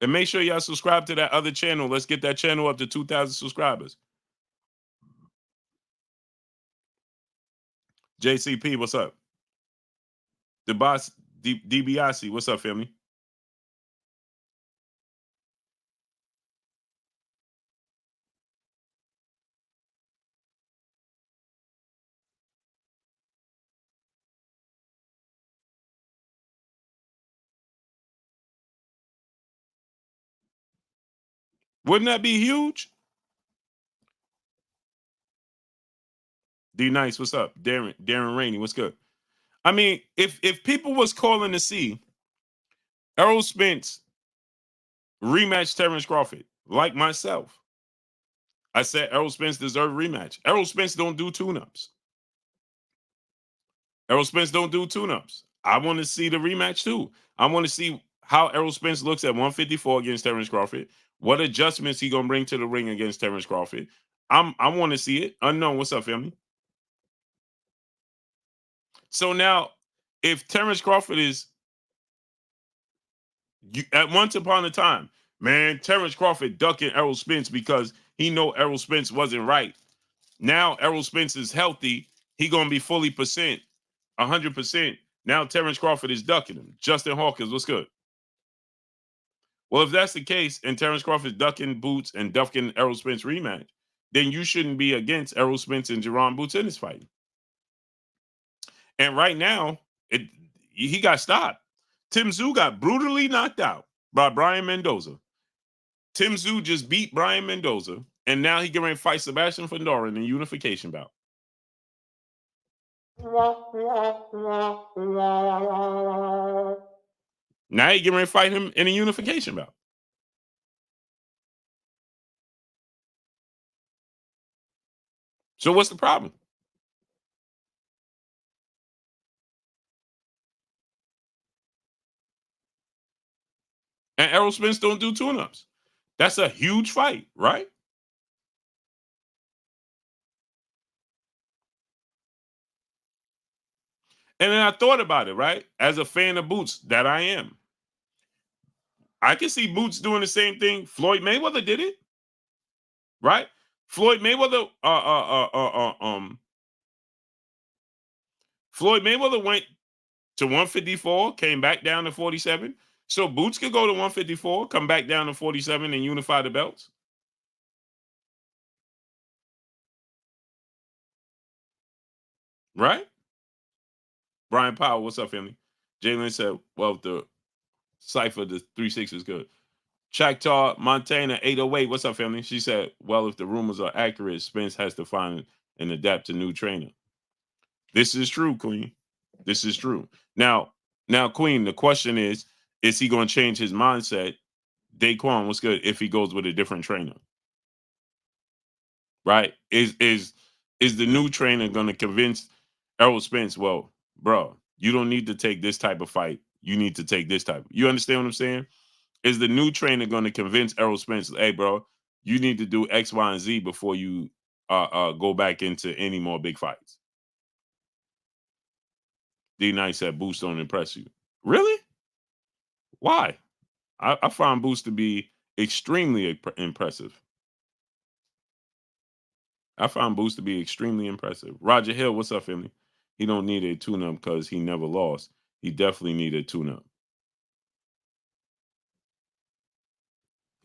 And make sure y'all subscribe to that other channel. Let's get that channel up to 2,000 subscribers. JCP, what's up? The boss, DBIC, what's up, family? Wouldn't that be huge? D Nice, what's up? Darren Rainey, what's good? I mean, if people was calling to see Errol Spence rematch Terence Crawford, like myself, I said Errol Spence deserved a rematch. Errol Spence don't do tune-ups. Errol Spence don't do tune-ups. I want to see the rematch too. I want to see how Errol Spence looks at 154 against Terence Crawford. What adjustments he gonna bring to the ring against Terence Crawford? I want to see it. Unknown, what's up, family? So now, if Terence Crawford is at once upon a time, man, Terence Crawford ducking Errol Spence because he know Errol Spence wasn't right. Now Errol Spence is healthy. He gonna be fully 100%. Now Terence Crawford is ducking him. Justin Hawkins, what's good? Well, if that's the case, and Terence Crawford's ducking Boots and ducking Errol Spence rematch, then you shouldn't be against Errol Spence and Jaron Boots in this fight. And right now, he got stopped. Tszyu got brutally knocked out by Brian Mendoza. Tszyu just beat Brian Mendoza, and now he getting ready to fight Sebastian Fundora in a unification bout. Now he getting ready to fight him in a unification bout. So what's the problem? And Errol Spence don't do tune-ups. That's a huge fight, right? And then I thought about it, right? As a fan of Boots, that I am. I can see Boots doing the same thing. Floyd Mayweather did it, right? Floyd Mayweather, Floyd Mayweather went to 154, came back down to 47. So Boots could go to 154, come back down to 47, and unify the belts. Right? Brian Powell, what's up, family? Jalen said, well, the Cypher, the 3-6 is good. Choctaw Montana 808. What's up, family? She said, well, if the rumors are accurate, Spence has to find and adapt to new trainer. This is true, Queen. This is true. Now, Queen, the question is he going to change his mindset? Daquan, what's good, if he goes with a different trainer? Right? Is the new trainer going to convince Errol Spence, well, bro, you don't need to take this type of fight. You need to take this type. You understand what I'm saying? Is the new trainer going to convince Errol Spence, hey, bro, you need to do X, Y, and Z before you go back into any more big fights? D Nice said Boost don't impress you. Really? Why? I find Boost to be extremely impressive. I find Boost to be extremely impressive. Roger Hill, what's up, family? He don't need a tune-up because he never lost. He definitely needed a tune-up.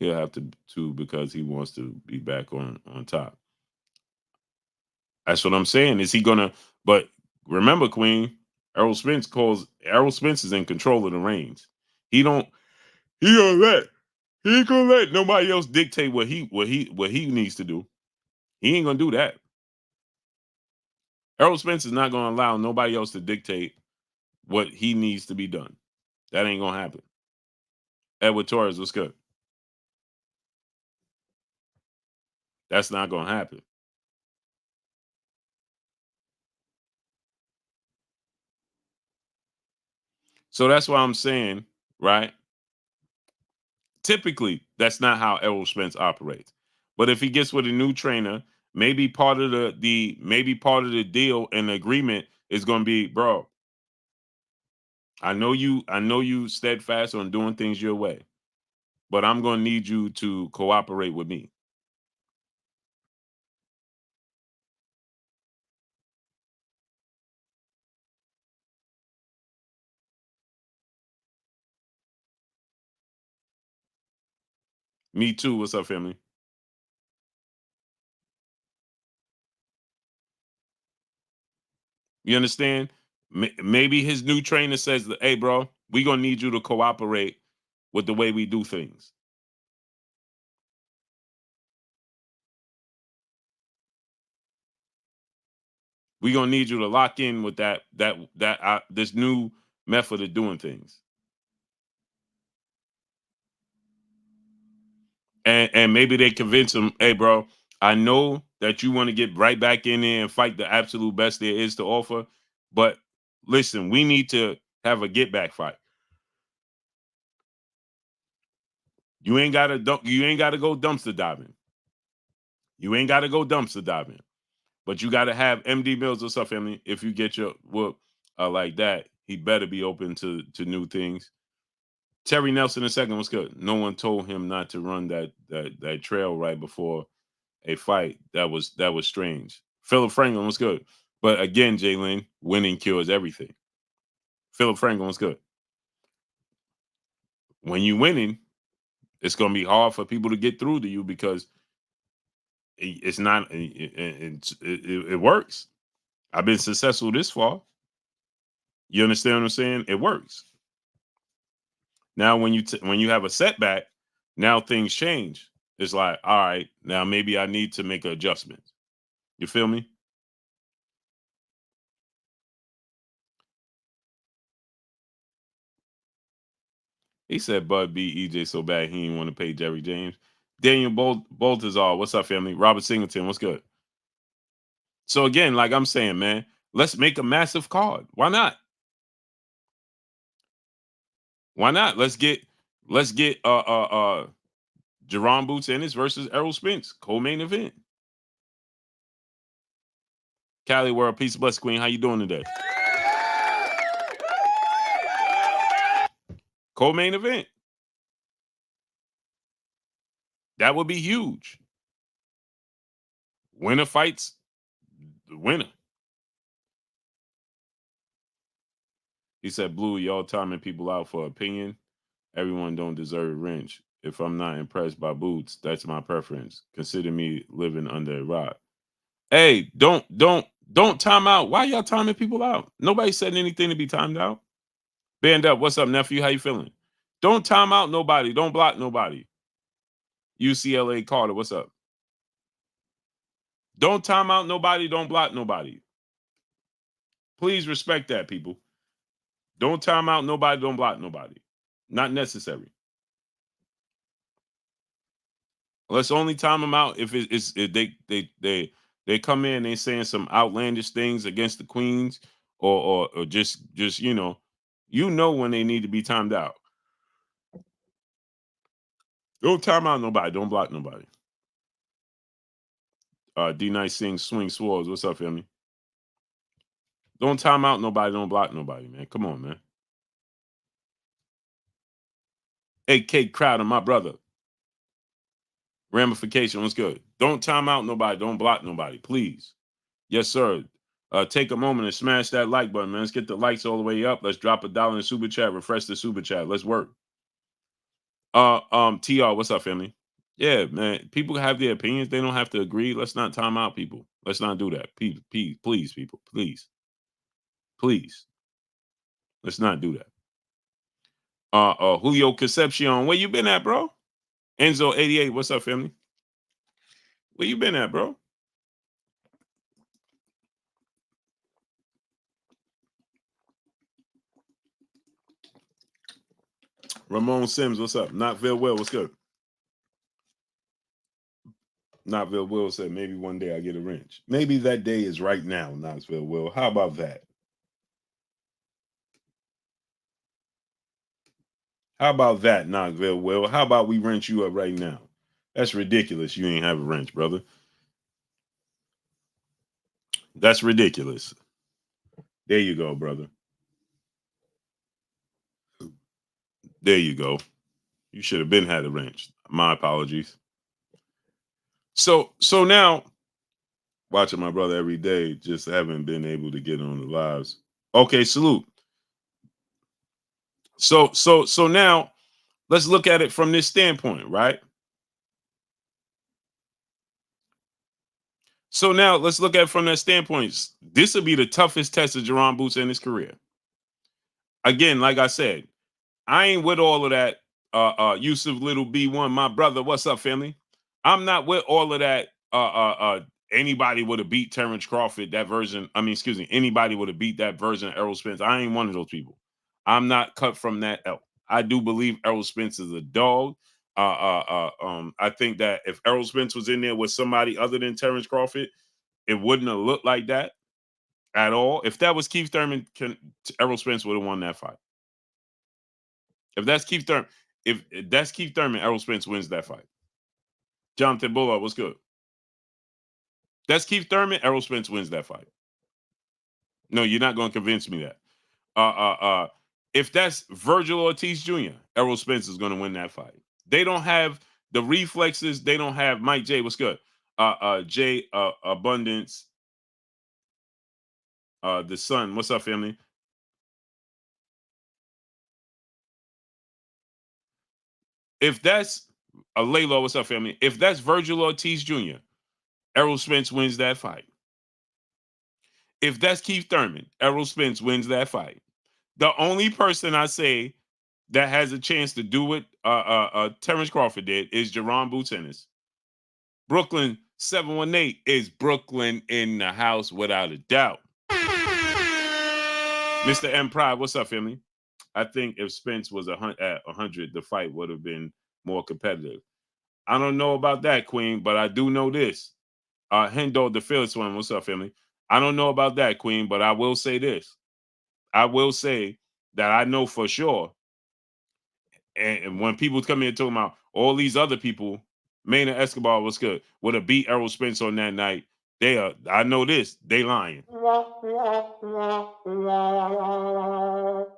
He'll have to because he wants to be back on top. That's what I'm saying. Is he gonna? But remember, Queen, Errol Spence is in control of the reins. He don't. He gonna let. He ain't gonna let nobody else dictate what he needs to do. He ain't gonna do that. Errol Spence is not gonna allow nobody else to dictate what he needs to be done. That ain't gonna happen. Edward Torres, what's good? That's not gonna happen. So that's why I'm saying, right? Typically, that's not how Errol Spence operates. But if he gets with a new trainer, maybe part of the deal and the agreement is going to be, bro. I know you steadfast on doing things your way, but I'm going to need you to cooperate with me. Me too. What's up, family? You understand? Maybe his new trainer says, "Hey, bro, we gonna need you to cooperate with the way we do things. We gonna need you to lock in with that this new method of doing things." And maybe they convince him, "Hey, bro, I know that you want to get right back in there and fight the absolute best there is to offer, but listen, we need to have a get back fight. You ain't gotta go dumpster diving. You ain't gotta go dumpster diving, but you gotta have MD Mills or stuff, family. If you get your whoop like that, he better be open to new things." Terry Nelson II was good. No one told him not to run that trail right before a fight. That was strange. Philip Franklin was good. But again, Jalen, winning cures everything. Philip Franklin was good. When you winning, it's gonna be hard for people to get through to you because it's not it works. I've been successful this far. You understand what I'm saying? It works. Now when you have a setback, now things change. It's like, all right, now maybe I need to make an adjustment. You feel me? He said Bud beat EJ so bad he didn't want to pay Jerry James. Daniel Baltazar, what's up, family? Robert Singleton, what's good? So again, like I'm saying, man, let's make a massive card. Why not? Why not? Let's get Jaron Boots Ennis versus Errol Spence, co-main event. Cali World, peace, bless Queen. How you doing today? Co-main event. That would be huge. Winner fights the winner. He said, Blue, y'all timing people out for opinion. Everyone don't deserve wrench. If I'm not impressed by Boots, that's my preference. Consider me living under a rock. Hey, don't time out. Why y'all timing people out? Nobody said anything to be timed out. Band up. What's up, nephew? How you feeling? Don't time out nobody. Don't block nobody. UCLA Carter, what's up? Don't time out nobody. Don't block nobody. Please respect that, people. Don't time out nobody. Don't block nobody. Not necessary. Let's only time them out if they come in, they saying some outlandish things against the queens, or just when they need to be timed out. Don't time out nobody. Don't block nobody. D Nice sings Swing Swords. What's up, family? Don't time out nobody. Don't block nobody, man. Come on, man. AK Crowder, my brother. Ramification was good. Don't time out nobody. Don't block nobody, please. Yes, sir. Take a moment and smash that like button, man. Let's get the likes all the way up. Let's drop $1 in the super chat. Refresh the super chat. Let's work. TR, what's up, family? Yeah, man. People have their opinions. They don't have to agree. Let's not time out people. Let's not do that. Please, people. Please. Please. Let's not do that. Julio Concepcion, where you been at, bro? Enzo 88, what's up, family? Where you been at, bro? Ramon Sims, what's up? Knoxville Will, what's good? Knoxville Will said maybe one day I get a wrench. Maybe that day is right now, Knoxville Will. How about that? How about that, Knoxville Will? How about we wrench you up right now? That's ridiculous. You ain't have a wrench, brother. That's ridiculous. There you go, brother. There you go. You should have been had a wrench. My apologies. So now watching my brother every day, just haven't been able to get on the lives. Okay, salute. So now let's look at it from this standpoint, right? So now let's look at it from that standpoint. This will be the toughest test of Jaron Boots in his career. Again, like I said, I ain't with all of that. Yusuf Little B1, my brother. What's up, family? I'm not with all of that. Anybody would have beat Terence Crawford, that version. I mean, excuse me, anybody would have beat that version of Errol Spence. I ain't one of those people. I'm not cut from that elk. I do believe Errol Spence is a dog. I think that if Errol Spence was in there with somebody other than Terence Crawford, it wouldn't have looked like that at all. If that was Keith Thurman, Errol Spence would have won that fight. If that's Keith Thurman, if that's Keith Thurman, Errol Spence wins that fight. Jonathan Bullard, what's good? That's Keith Thurman, Errol Spence wins that fight. No, you're not going to convince me that. If that's Virgil Ortiz Jr., Errol Spence is going to win that fight. They don't have the reflexes. They don't have Mike J. What's good? Jay Abundance. The son. What's up, family? If that's Layla, what's up, family? If that's Virgil Ortiz Jr., Errol Spence wins that fight. If that's Keith Thurman, Errol Spence wins that fight. The only person I say that has a chance to do what Terence Crawford did is Jaron Boots Ennis. Brooklyn 718 is Brooklyn in the house without a doubt. Mr. M Pride, what's up, family? I think if Spence was at 100, the fight would have been more competitive. I don't know about that, Queen, but I do know this. Hendo, the fearless one, what's up, family? I don't know about that, Queen, but I will say this. I will say that I know for sure. And when people come in talking about all these other people, Maynard Escobar was good, would have beat Errol Spence on that night. They are, I know this, they lying.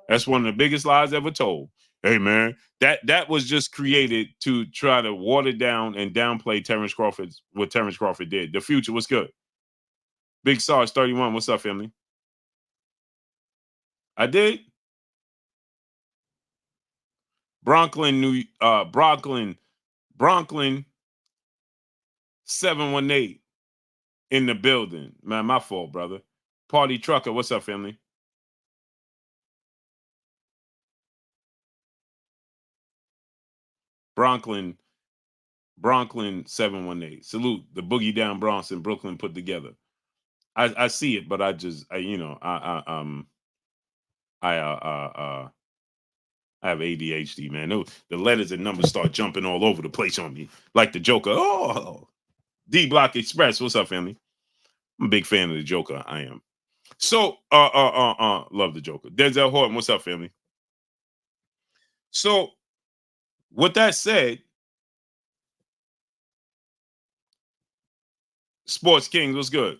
That's one of the biggest lies ever told. Hey man, that was just created to try to water down and downplay Terence Crawford, what Terence Crawford did. The future was good. Big Sarge 31, what's up, family? I did. Bronklin 718 in the building. Man, my fault, brother. Party Trucker, what's up, family? Bronklin 718. Salute the Boogie Down Bronx in Brooklyn put together. I see it, but I have ADHD, man. The letters and numbers start jumping all over the place on me, like the Joker. Oh, D Block Express. What's up, family? I'm a big fan of the Joker. I am. So, love the Joker. Denzel Horton. What's up, family? So, with that said, Sports Kings, what's good?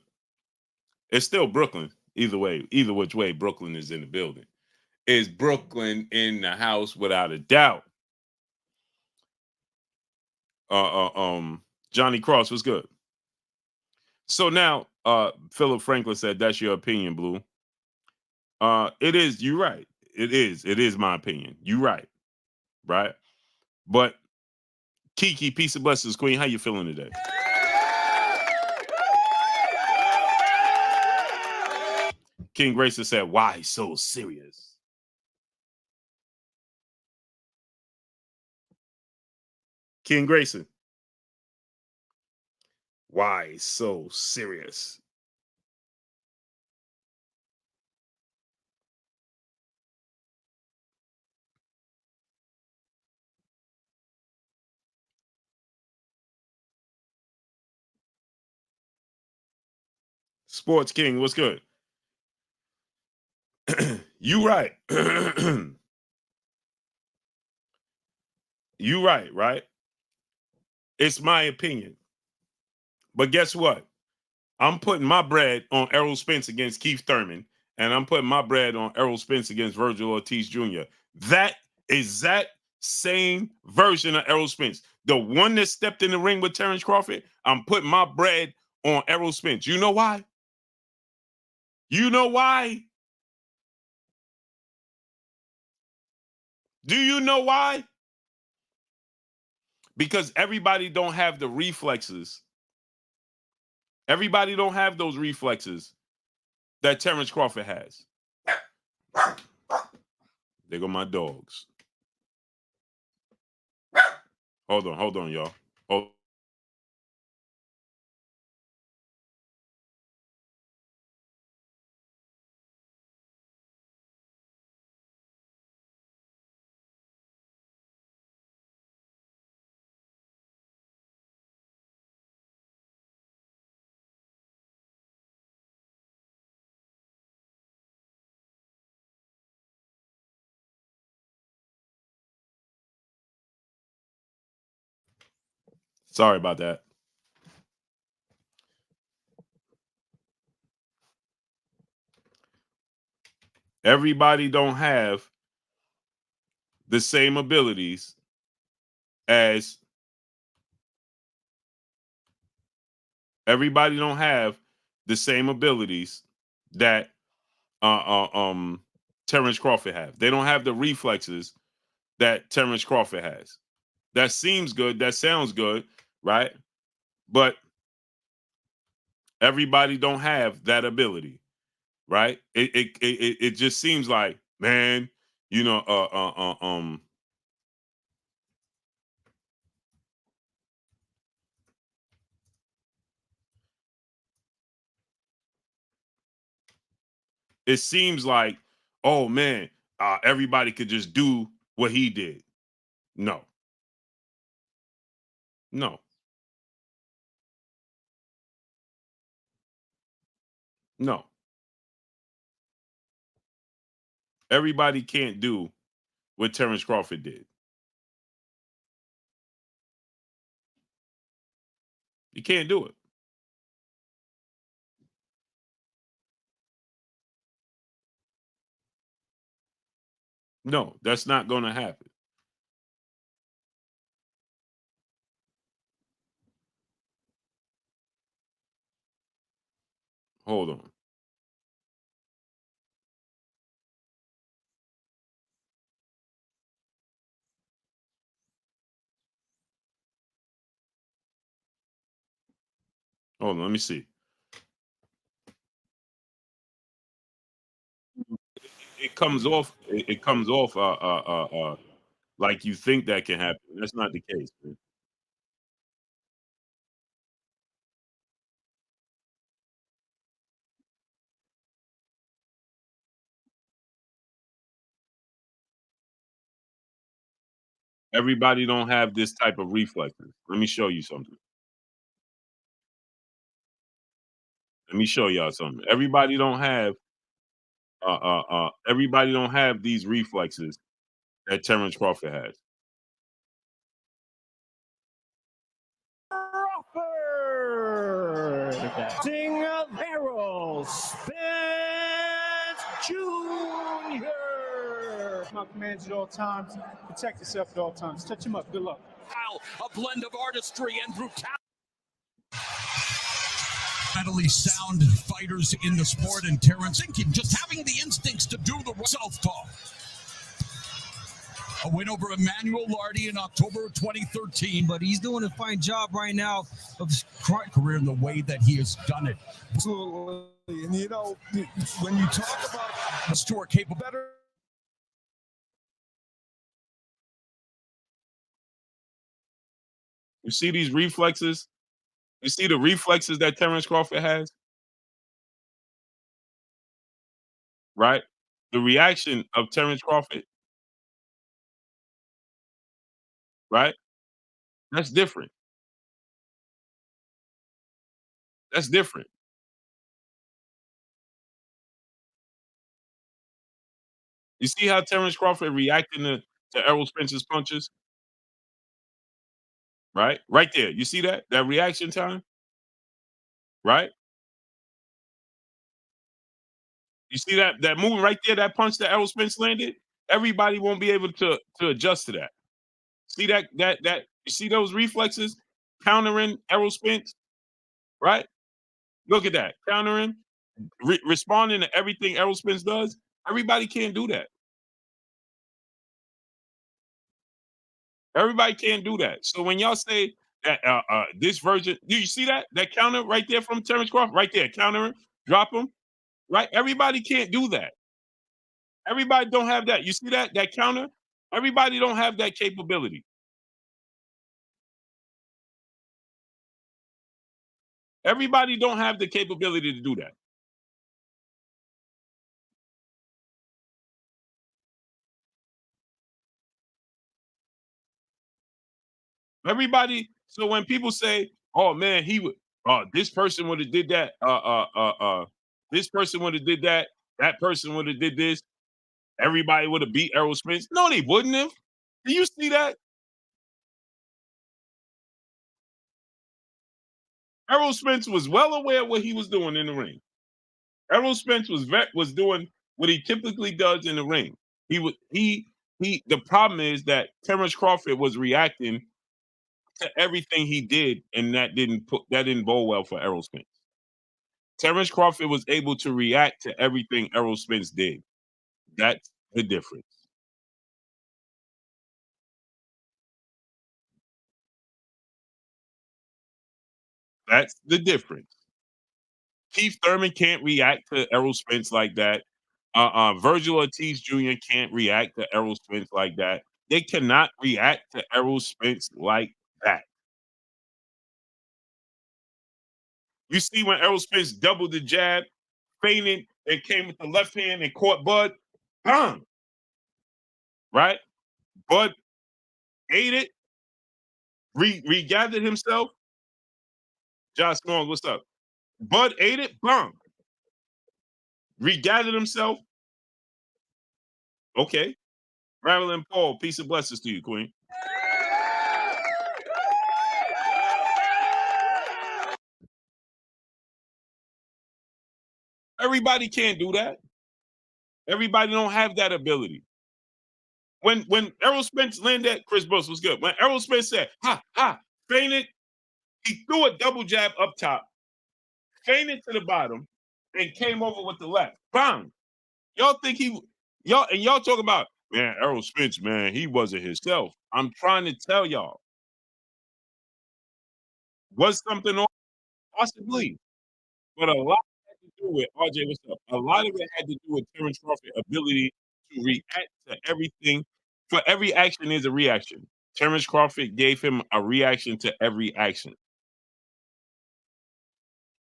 It's still Brooklyn. Either way, either which way, Brooklyn is in the building. Is Brooklyn in the house without a doubt? Johnny Cross was good. So now, Philip Franklin said, "That's your opinion, Blue." It is. You're right. It is. It is my opinion. You're right. Right. But Kiki, peace and blessings, Queen. How you feeling today? King Grayson said, why so serious? King Grayson, why so serious? Sports King, what's good? You right. You right? It's my opinion. But guess what? I'm putting my bread on Errol Spence against Keith Thurman, and I'm putting my bread on Errol Spence against Virgil Ortiz Jr. That exact same version of Errol Spence. The one that stepped in the ring with Terence Crawford, I'm putting my bread on Errol Spence. You know why? You know why? Do you know why? Because everybody don't have the reflexes. Everybody don't have those reflexes that Terence Crawford has. There go my dogs. Hold on, y'all. Oh. Sorry about that. Everybody don't have the same abilities as everybody don't have the same abilities that Terence Crawford have. They don't have the reflexes that Terence Crawford has. That seems good. That sounds good, right? But everybody don't have that ability, right? It just seems like, man, you know, it seems like, oh man, everybody could just do what he did. No. No. No. Everybody can't do what Terence Crawford did. You can't do it. No, that's not going to happen. Hold on. Hold on. Let me see. It comes off. It comes off. Like you think that can happen. That's not the case, man. Everybody don't have this type of reflexes. Let me show you something. Let me show y'all something. Everybody don't have. Everybody don't have these reflexes that Terence Crawford has.
Crawford, Sing Errol, Spence Jr.
My commands at all times. Protect yourself at all times. Touch him up. Good luck.
A blend of artistry and brutality.
Mentally sound fighters in the sport, and Terence thinking, just having the instincts to do the southpaw. A win over Emmanuel Lardy in October of 2013.
But he's doing a fine job right now of his
Career in the way that he has done it.
Absolutely. And you know, when you talk about
The Stewart capable better.
You see these reflexes? You see the reflexes that Terence Crawford has? Right? The reaction of Terence Crawford, right? That's different. That's different. You see how Terence Crawford reacting to Errol Spence's punches? Right? Right there. You see that? That reaction time? Right? You see that movement right there, that punch that Errol Spence landed? Everybody won't be able to adjust to that. See that you see those reflexes countering Errol Spence, right? Look at that. Countering, responding to everything Errol Spence does. Everybody can't do that. Everybody can't do that. So when y'all say that this version, do you see that counter right there from Terence Crawford? Right there, countering, drop him, right? Everybody can't do that. Everybody don't have that. You see that counter? Everybody don't have that capability. Everybody don't have the capability to do that. Everybody. So when people say, "Oh man, he would," this person would have did that. This person would have did that. That person would have did this. Everybody would have beat Errol Spence. No, they wouldn't have. Do you see that? Errol Spence was well aware of what he was doing in the ring. Errol Spence was doing what he typically does in the ring. The problem is that Terence Crawford was reacting to everything he did, and that didn't bode well for Errol Spence. Terence Crawford was able to react to everything Errol Spence did. That's the difference. That's the difference. Keith Thurman can't react to Errol Spence like that. Virgil Ortiz Jr. can't react to Errol Spence like that. They cannot react to Errol Spence like that. You see when Errol Spence doubled the jab, feinted, and came with the left hand and caught Bud, bam, right? Bud ate it, regathered himself. Josh Long, what's up? Bud ate it, bam, regathered himself. Okay. Marilyn Paul, peace and blessings to you, Queen. Everybody can't do that. Everybody don't have that ability. When Errol Spence landed, Chris Brooks was good. When Errol Spence said, ha, ha, feinted, he threw a double jab up top, feinted to the bottom, and came over with the left. Bang. Y'all think y'all talk about, man, Errol Spence, man, he wasn't himself. I'm trying to tell y'all. Was something on? Possibly. But a lot had to do with RJ, what's up? A lot of it had to do with Terence Crawford's ability to react to everything. For every action is a reaction. Terence Crawford gave him a reaction to every action.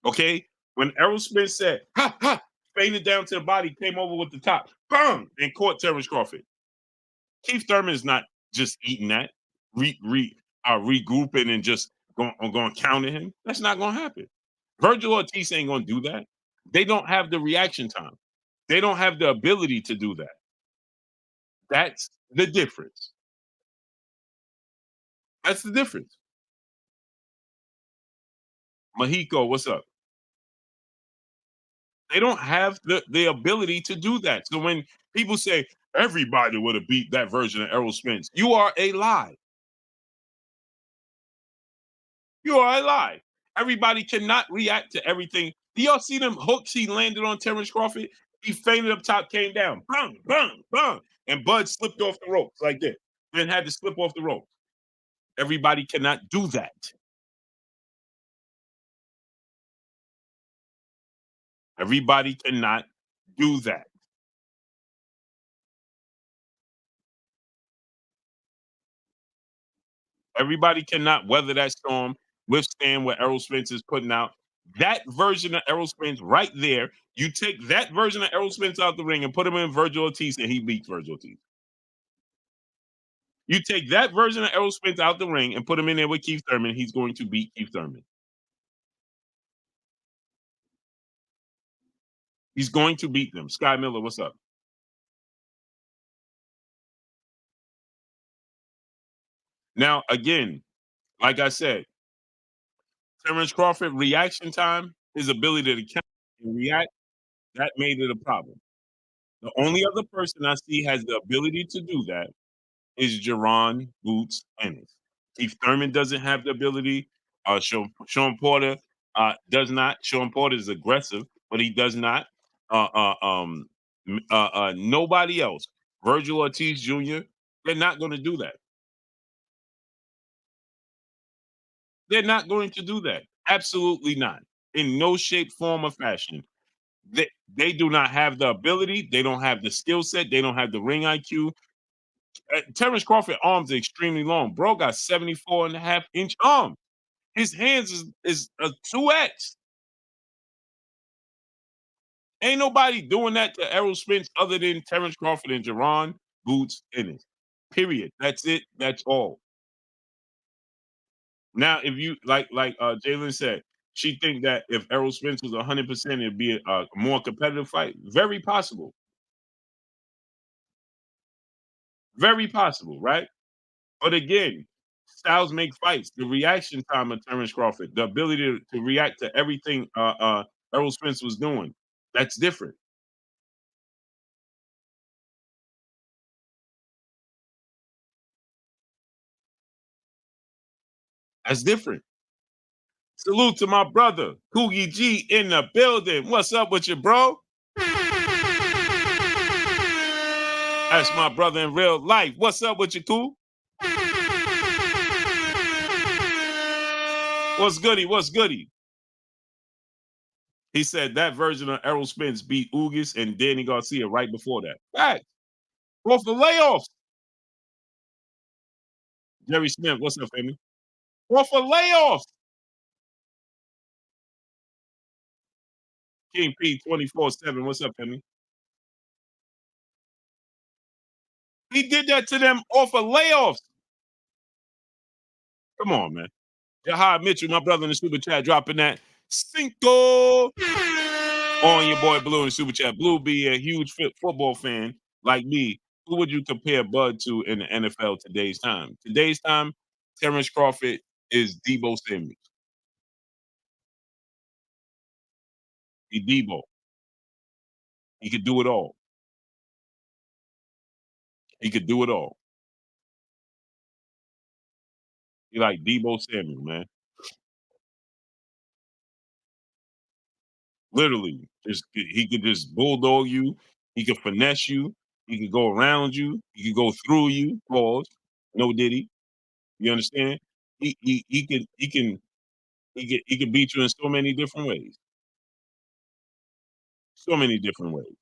Okay? When Errol Spence said, ha, ha, faded down to the body, came over with the top, bam, and caught Terence Crawford. Keith Thurman is not just eating that, regrouping and just going to counter him. That's not going to happen. Virgil Ortiz ain't going to do that. They don't have the reaction time. They don't have the ability to do that. That's the difference. That's the difference. Mahiko, what's up? They don't have the ability to do that. So when people say everybody would have beat that version of Errol Spence, you are a lie. You are a lie. Everybody cannot react to everything. Do y'all see them hooks he landed on Terence Crawford? He fainted up top, came down. Bang, bang, bang. And Bud slipped off the ropes like this. then had to slip off the rope. Everybody cannot do that. Everybody cannot do that. Everybody cannot weather that storm, withstand what Errol Spence is putting out. That version of Errol Spence right there, you take that version of Errol Spence out the ring and put him in Virgil Ortiz, and he beats Virgil Ortiz. You take that version of Errol Spence out the ring and put him in there with Keith Thurman, he's going to beat Keith Thurman. He's going to beat them. Sky Miller, what's up? Now, again, like I said, Terence Crawford reaction time, his ability to count and react, that made it a problem. The only other person I see has the ability to do that is Jaron Boots Ennis. Keith Thurman doesn't have the ability. Sean Porter does not. Sean Porter is aggressive, but he does not. Nobody else. Virgil Ortiz Jr., they're not going to do that. They're not going to do that. Absolutely not. In no shape, form, or fashion. They do not have the ability. They don't have the skill set. They don't have the ring IQ. Terence Crawford arms are extremely long. Bro got 74.5-inch arms. His hands is a 2X. Ain't nobody doing that to Errol Spence other than Terence Crawford and Jaron Boots Ennis. Period. That's it. That's all. Now, if you like Jalen said, she think that if Errol Spence was 100%, it'd be a more competitive fight. Very possible. Very possible, right? But again, styles make fights. The reaction time of Terence Crawford, the ability to react to everything Errol Spence was doing, that's different. That's different. Salute to my brother, Coogie G in the building. What's up with you, bro? That's my brother in real life. What's up with you, Cool? What's goody? What's goody? He said that version of Errol Spence beat Ugas and Danny Garcia right before that. Fact. Off the layoffs. Jerry Smith, what's up, family? Off of layoffs. King P 24/7. What's up, family? He did that to them off of layoffs. Come on, man. Jahad Mitchell, my brother in the super chat, dropping that Cinco on your boy Blue in the super chat. Blue be a huge football fan like me. Who would you compare Bud to in the NFL today's time? Today's time, Terence Crawford is Debo Samuel. He Debo. He could do it all. He could do it all. He like Debo Samuel, man. Literally, he could just bulldog you. He could finesse you. He could go around you. He could go through you. Pause. No diddy. You understand? He can beat you in so many different ways. So many different ways.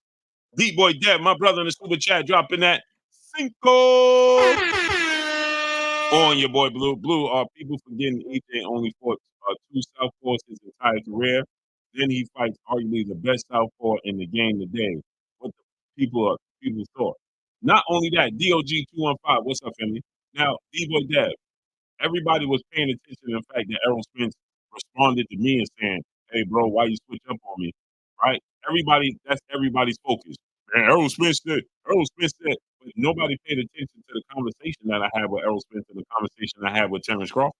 D Boy Deb, my brother in the super chat, dropping that Cinco on your boy Blue. Blue, are people forgetting AJ only fought two southpaws his entire career? Then he fights arguably the best southpaw in the game today. What the people thought. Not only that, DOG 215. What's up, family? Now, D Boy Deb, everybody was paying attention to the fact that Errol Spence responded to me and saying, "Hey, bro, why you switch up on me?" Right? That's everybody's focus. And Errol Spence said, but nobody paid attention to the conversation that I had with Errol Spence and the conversation I had with Terence Crawford.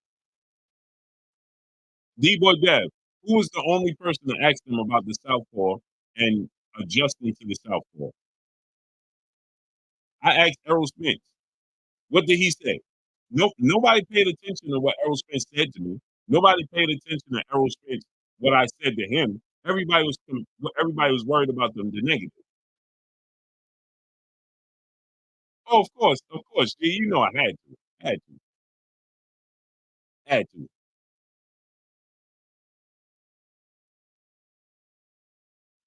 D-Boy Dev, who was the only person to ask him about the southpaw and adjusting to the southpaw? I asked Errol Spence. What did he say? Nobody paid attention to what Errol Spence said to me. Nobody paid attention to Errol Spence, what I said to him. Everybody was worried about the negative. Oh, of course, of course. Yeah, you know I had to. Had to. Had to.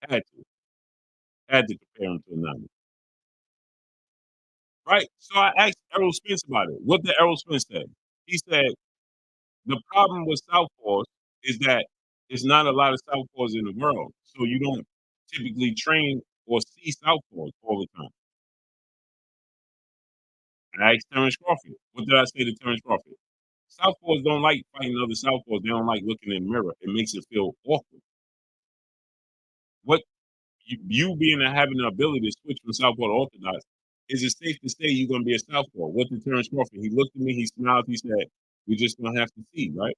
Had to. Had to compare him to Anonymous. Right? So I asked Errol Spence about it. What did Errol Spence say? He said, the problem with Southpaws is that there's not a lot of Southpaws in the world. So you don't typically train or see Southpaws all the time. I asked Terence Crawford. What did I say to Terence Crawford? Southpaws don't like fighting other Southpaws. They don't like looking in the mirror. It makes it feel awkward. What you being and having the ability to switch from Southpaw to Orthodox, is it safe to say you're going to be a Southpaw? What did Terence Crawford? He looked at me, he smiled, he said, we're just going to have to see, right?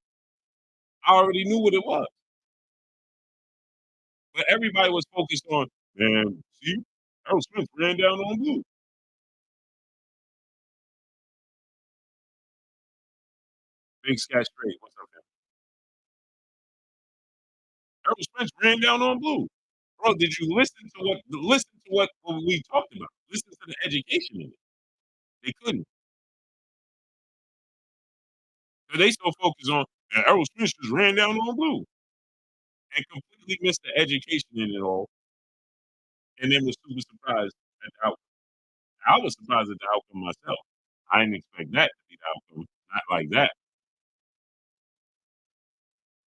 I already knew what it was. But everybody was focused on, man, see, Errol Spence ran down on blue. Big Sky Straight, what's up, man? Errol Spence ran down on blue. Bro, did you listen to what we talked about? Listen to the education in it. They couldn't. So they so focused on Errol Spence just ran down on blue and completely missed the education in it all, and then was super surprised at the outcome. I was surprised at the outcome myself. I didn't expect that to be the outcome, not like that.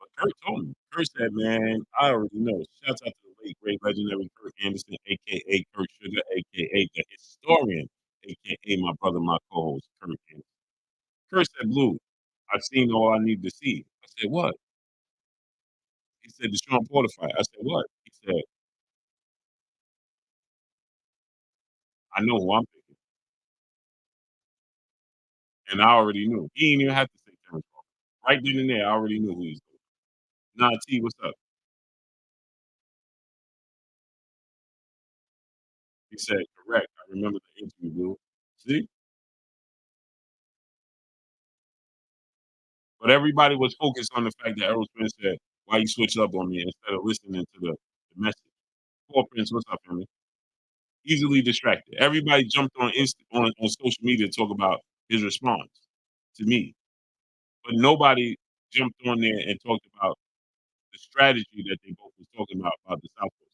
But Kurt told me. Kurt said, "Man, I already know." Shouts out to the late great legendary Kurt Anderson, aka Kurt Sugar, aka the historian, aka my brother, my co-host, Kurt Anderson. Kurt said, "Blue, I've seen all I need to see." I said, "What?" He said, "The Sean Porter fight." I said, "What?" He said, "I know who I'm picking," and I already knew. He didn't even have to say Terrence Crawford. Right then and there, I already knew who he was doing. Nah, T, what's up? He said, "Correct. I remember the interview, Blue." See? But everybody was focused on the fact that Errol Spence said, "Why you switch up on me?" instead of listening to the message. Paul Prince, what's up, family? Easily distracted. Everybody jumped on on social media to talk about his response to me, but nobody jumped on there and talked about the strategy that they both was talking about the South Coast.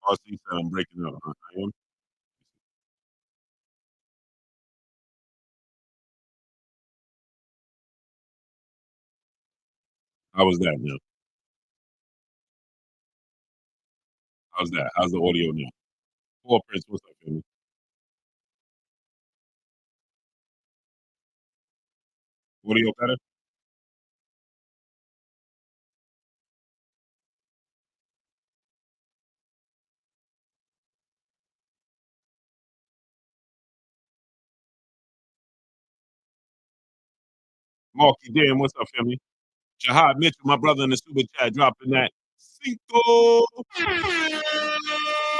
RC said I'm breaking up. Huh? I am. How was that now? How's that? How's the audio now? Paul Prince, what's up, family? Audio better? Marky Dan, what's up, family? Jahad Mitchell, my brother in the super chat, dropping that Cinco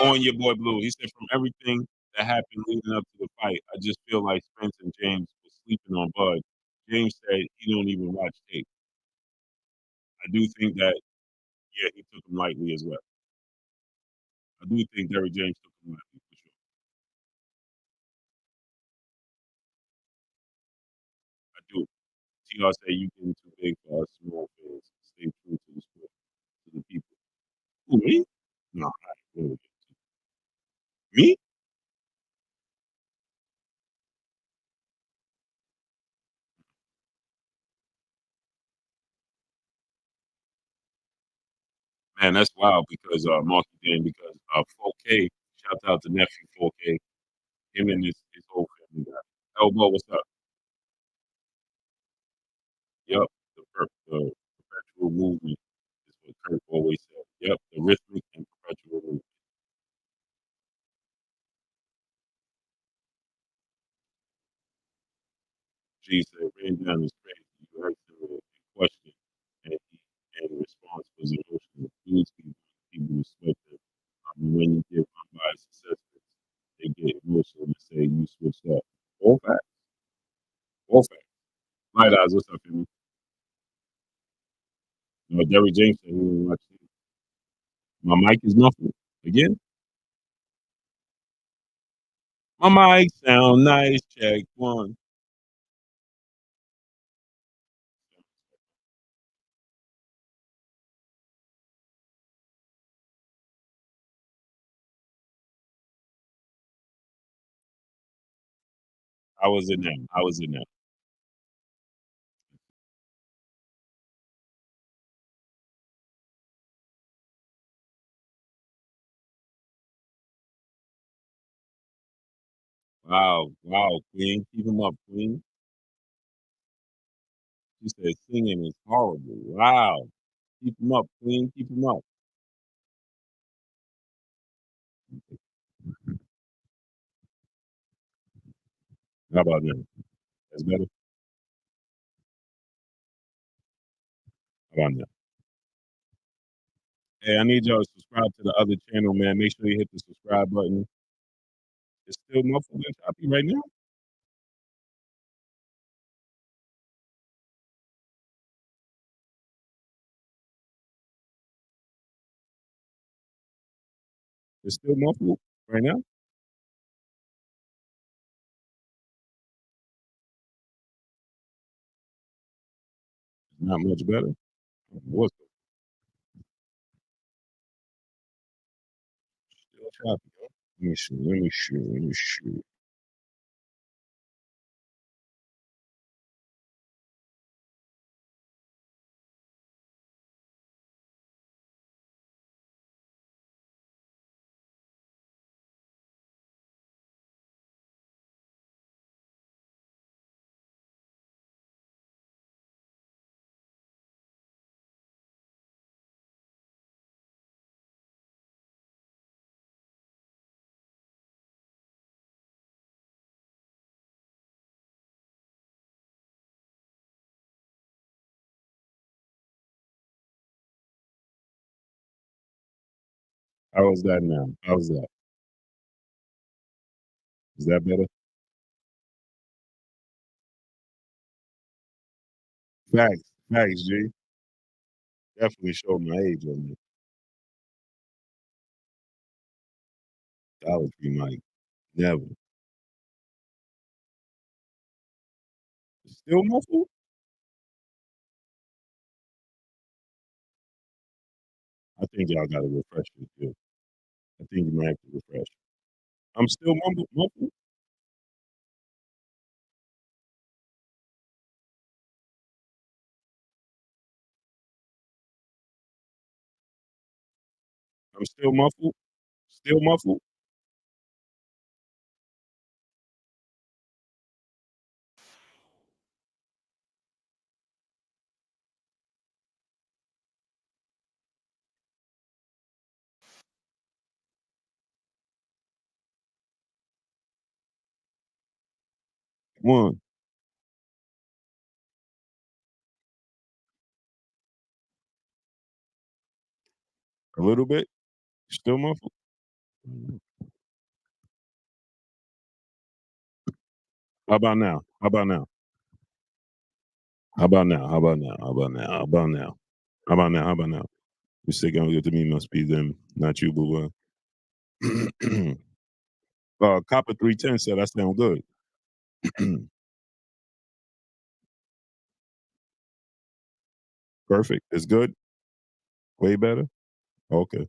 on your boy Blue. He said, from everything that happened leading up to the fight, I just feel like Spence and James was sleeping on Bud. James said he don't even watch tape. I do think that, yeah, he took him lightly as well. I do think Derrick James took him lightly for sure. I do. TR said you getting too big for us small fans. Stay true to the sport, to the people. Who, me? No, I ain't really. Me? Man, that's wild because Marky Dan, because 4K, shout out to nephew 4K, him and his whole family got it. Elbow, what's up? Yep, the perpetual movement is what Kurt always said. Yep, the rhythmic and perpetual movement. G said, ran down is crazy. You heard the question, and the response was emotional. Dudes people respect them. When you give unbiased assessments, Derrick James said he didn't watch it. My mic is muffled again. My mic sound nice. Check one. I was in there. I was in there. Wow, wow, Queen. Keep him up, Queen. She said singing is horrible. Wow. Keep him up, Queen. Keep him up. How about now? That's better? How about now? Hey, I need y'all to subscribe to the other channel, man. Make sure you hit the subscribe button. It's still muffled and choppy right now. It's still muffled right now. Not much better. What's still choppy? Huh? Let me see. Let me see. Let me see. How is that now? How's that? Is that better? Facts. Facts, G. Definitely showed my age on it. Dollar Tree Mike. Never. Still muffled? I think y'all got to refresh it too. I think you might have to refresh. I'm still muffled. I'm still muffled. Still muffled. Come on. A little bit. Still muffled. How about now? How about now? How about now? How about now? How about now? How about now? How about now? How about now? You say gonna get to me must be them, not you, boo. Copper 310 said I sound good. Perfect. It's good. Way better. Okay.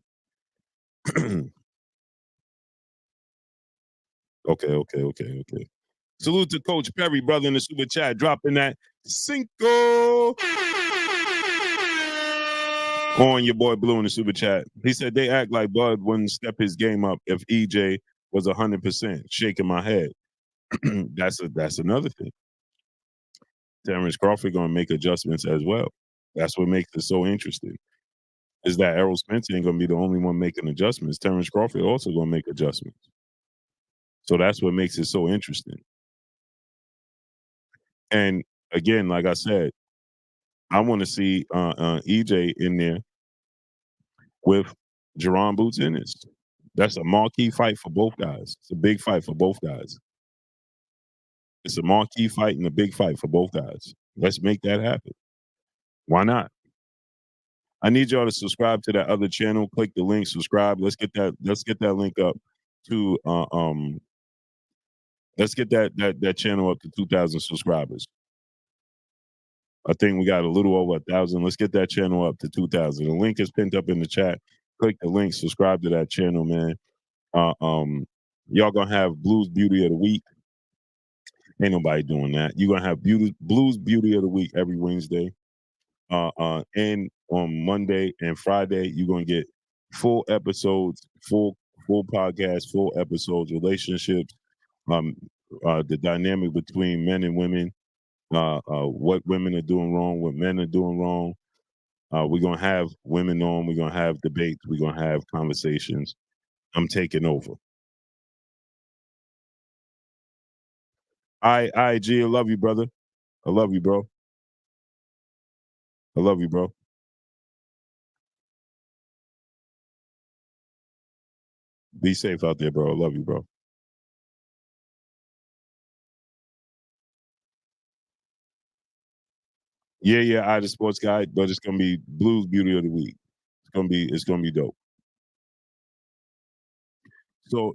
Okay. Salute to Coach Perry, brother, in the super chat, dropping that Cinco on your boy Blue in the super chat. He said they act like Bud wouldn't step his game up if EJ was 100%. Shaking my head. That's another thing. Terence Crawford gonna make adjustments as well. That's what makes it so interesting. Is that Errol Spence ain't gonna be the only one making adjustments. Terence Crawford also gonna make adjustments. So that's what makes it so interesting. And again, like I said, I want to see EJ in there with Jaron Boots Ennis. That's a marquee fight for both guys. It's a big fight for both guys. It's a marquee fight and a big fight for both guys. Let's make that happen. Why not? I need y'all to subscribe to that other channel. Click the link, subscribe. Let's get that link up to let's get that channel up to 2,000 subscribers. I think we got a little over 1,000. Let's get that channel up to 2,000. The link is pinned up in the chat. Click the link, subscribe to that channel, man. Y'all gonna have Blues Beauty of the Week. Ain't nobody doing that. You're gonna have Blues Beauty of the Week every Wednesday. And on Monday and Friday, you're gonna get full episodes, full podcast, full episodes, relationships, the dynamic between men and women, what women are doing wrong, what men are doing wrong. We're gonna have women on, we're gonna have debates, we're gonna have conversations. I'm taking over. All right, G, I love you, brother. I love you, bro. I love you, bro. Be safe out there, bro. I love you, bro. Yeah, I the sports guy, but it's gonna be Blues Beauty of the Week. It's gonna be dope. So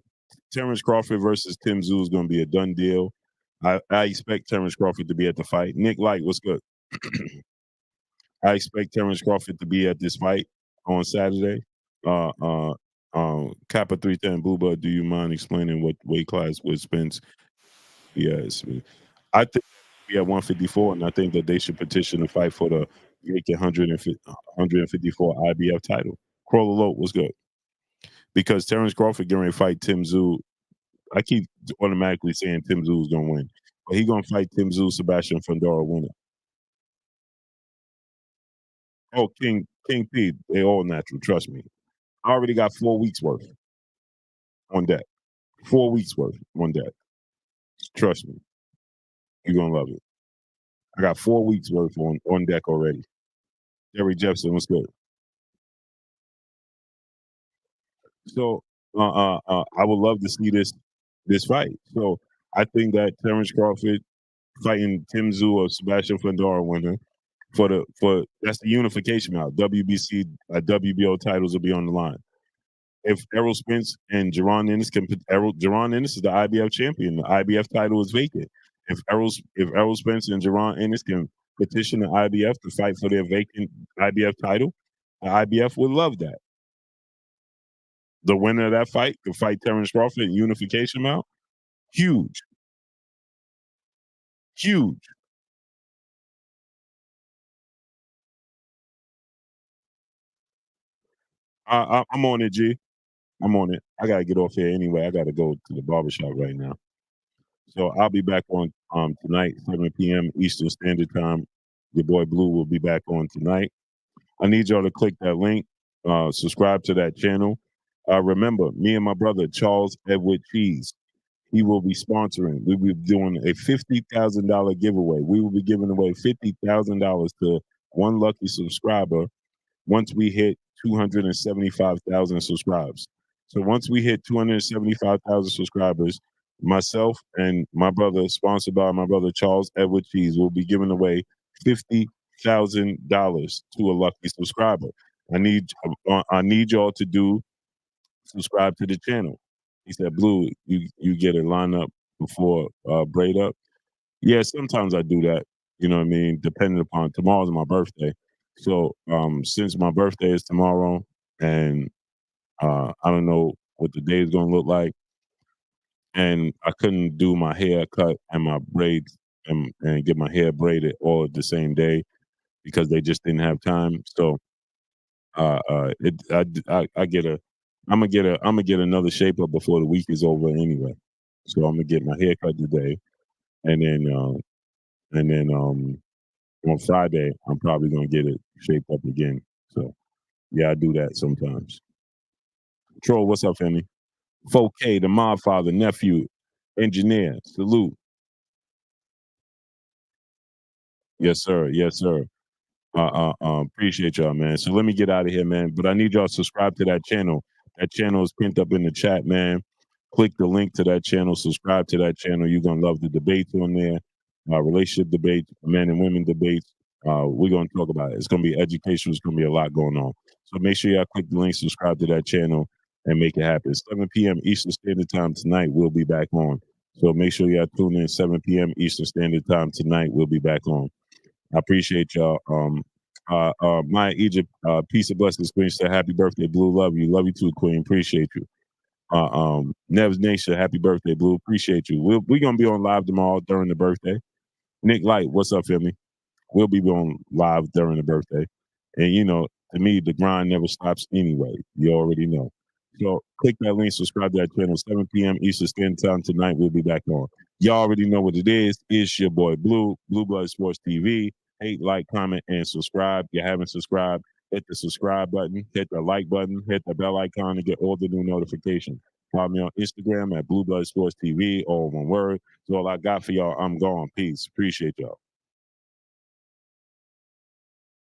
Terence Crawford versus Tim Tszyu is gonna be a done deal. I expect Terence Crawford to be at the fight. Nick Light, what's good? I expect Terence Crawford to be at this fight on Saturday. Kappa 310 Booba, do you mind explaining what weight class with Spence? Yes, I think we at 154, and I think that they should petition to fight for the vacant 154 IBF title. Crawler Low was good because Terence Crawford getting ready to fight Tim Tszyu. I keep automatically saying Tim Tszyu is gonna win, but he gonna fight Tim Tszyu, Sebastian Fundora winner. Oh, King P, they all natural. Trust me. I already got 4 weeks worth on deck. 4 weeks worth on deck. Trust me, you're gonna love it. I got 4 weeks worth on deck already. Jerry Jefferson, what's good? So I would love to see this fight. So I think that Terence Crawford fighting Tim Tszyu or Sebastian Fundora winner for that's the unification out. WBC WBO titles will be on the line. If Errol Spence and Jaron Ennis Jaron Ennis is the IBF champion. The IBF title is vacant. If Errol Spence and Jaron Ennis can petition the IBF to fight for their vacant IBF title, the IBF would love that. The winner of that fight could fight Terence Crawford in unification mount. Huge. Huge. I'm on it, G. I'm on it. I gotta get off here anyway. I gotta go to the barbershop right now. So I'll be back on tonight, 7 p.m. Eastern Standard Time. Your boy Blue will be back on tonight. I need y'all to click that link, subscribe to that channel. Remember, me and my brother Charles Edward Cheese, he will be sponsoring. We will be doing a $50,000 giveaway. We will be giving away $50,000 to one lucky subscriber once we hit 275,000 subscribers. So once we hit 275,000 subscribers, myself and my brother, sponsored by my brother Charles Edward Cheese, will be giving away $50,000 to a lucky subscriber. I need y'all to subscribe to the channel. He said, Blue, you get a lineup before braid up. Yeah, sometimes I do that. You know what I mean? Depending upon tomorrow's my birthday. So since my birthday is tomorrow and I don't know what the day is gonna look like, and I couldn't do my hair cut and my braids and get my hair braided all at the same day because they just didn't have time. So I'm gonna get another shape up before the week is over anyway. So I'm gonna get my hair cut today, and then on Friday I'm probably gonna get it shaped up again. So yeah, I do that sometimes. Troll, what's up, family? 4K, the mob father, nephew, engineer, salute. Yes, sir. Yes, sir. Appreciate y'all, man. So let me get out of here, man. But I need y'all to subscribe to that channel. That channel is pinned up in the chat, man. Click the link to that channel. Subscribe to that channel. You're gonna love the debates on there, relationship debates, men and women debates.
We're going to talk about it. It's going to be educational. It's going to be a lot going on. So make sure y'all click the link, subscribe to that channel, and make it happen. 7 p.m. Eastern Standard Time tonight. We'll be back on. So make sure y'all tune in 7 p.m. Eastern Standard Time tonight. We'll be back on. I appreciate y'all. Maya Egypt, peace and blessings, Queen. Said happy birthday, Blue. Love you too, Queen. Appreciate you. Nev's Nation, happy birthday, Blue. Appreciate you. We're gonna be on live tomorrow during the birthday. Nick Light, what's up, family? We'll be on live during the birthday. And you know, to me, the grind never stops anyway. You already know. So click that link, subscribe to that channel, 7 p.m. Eastern Standard Time tonight. We'll be back on. Y'all already know what it is. It's your boy Blue, Blue Blood Sports TV. Hate, like, comment, and subscribe. If you haven't subscribed, hit the subscribe button, hit the like button, hit the bell icon to get all the new notifications. Follow me on Instagram at Blue Blood Sports TV, all one word. That's all I got for y'all. I'm gone. Peace. Appreciate y'all.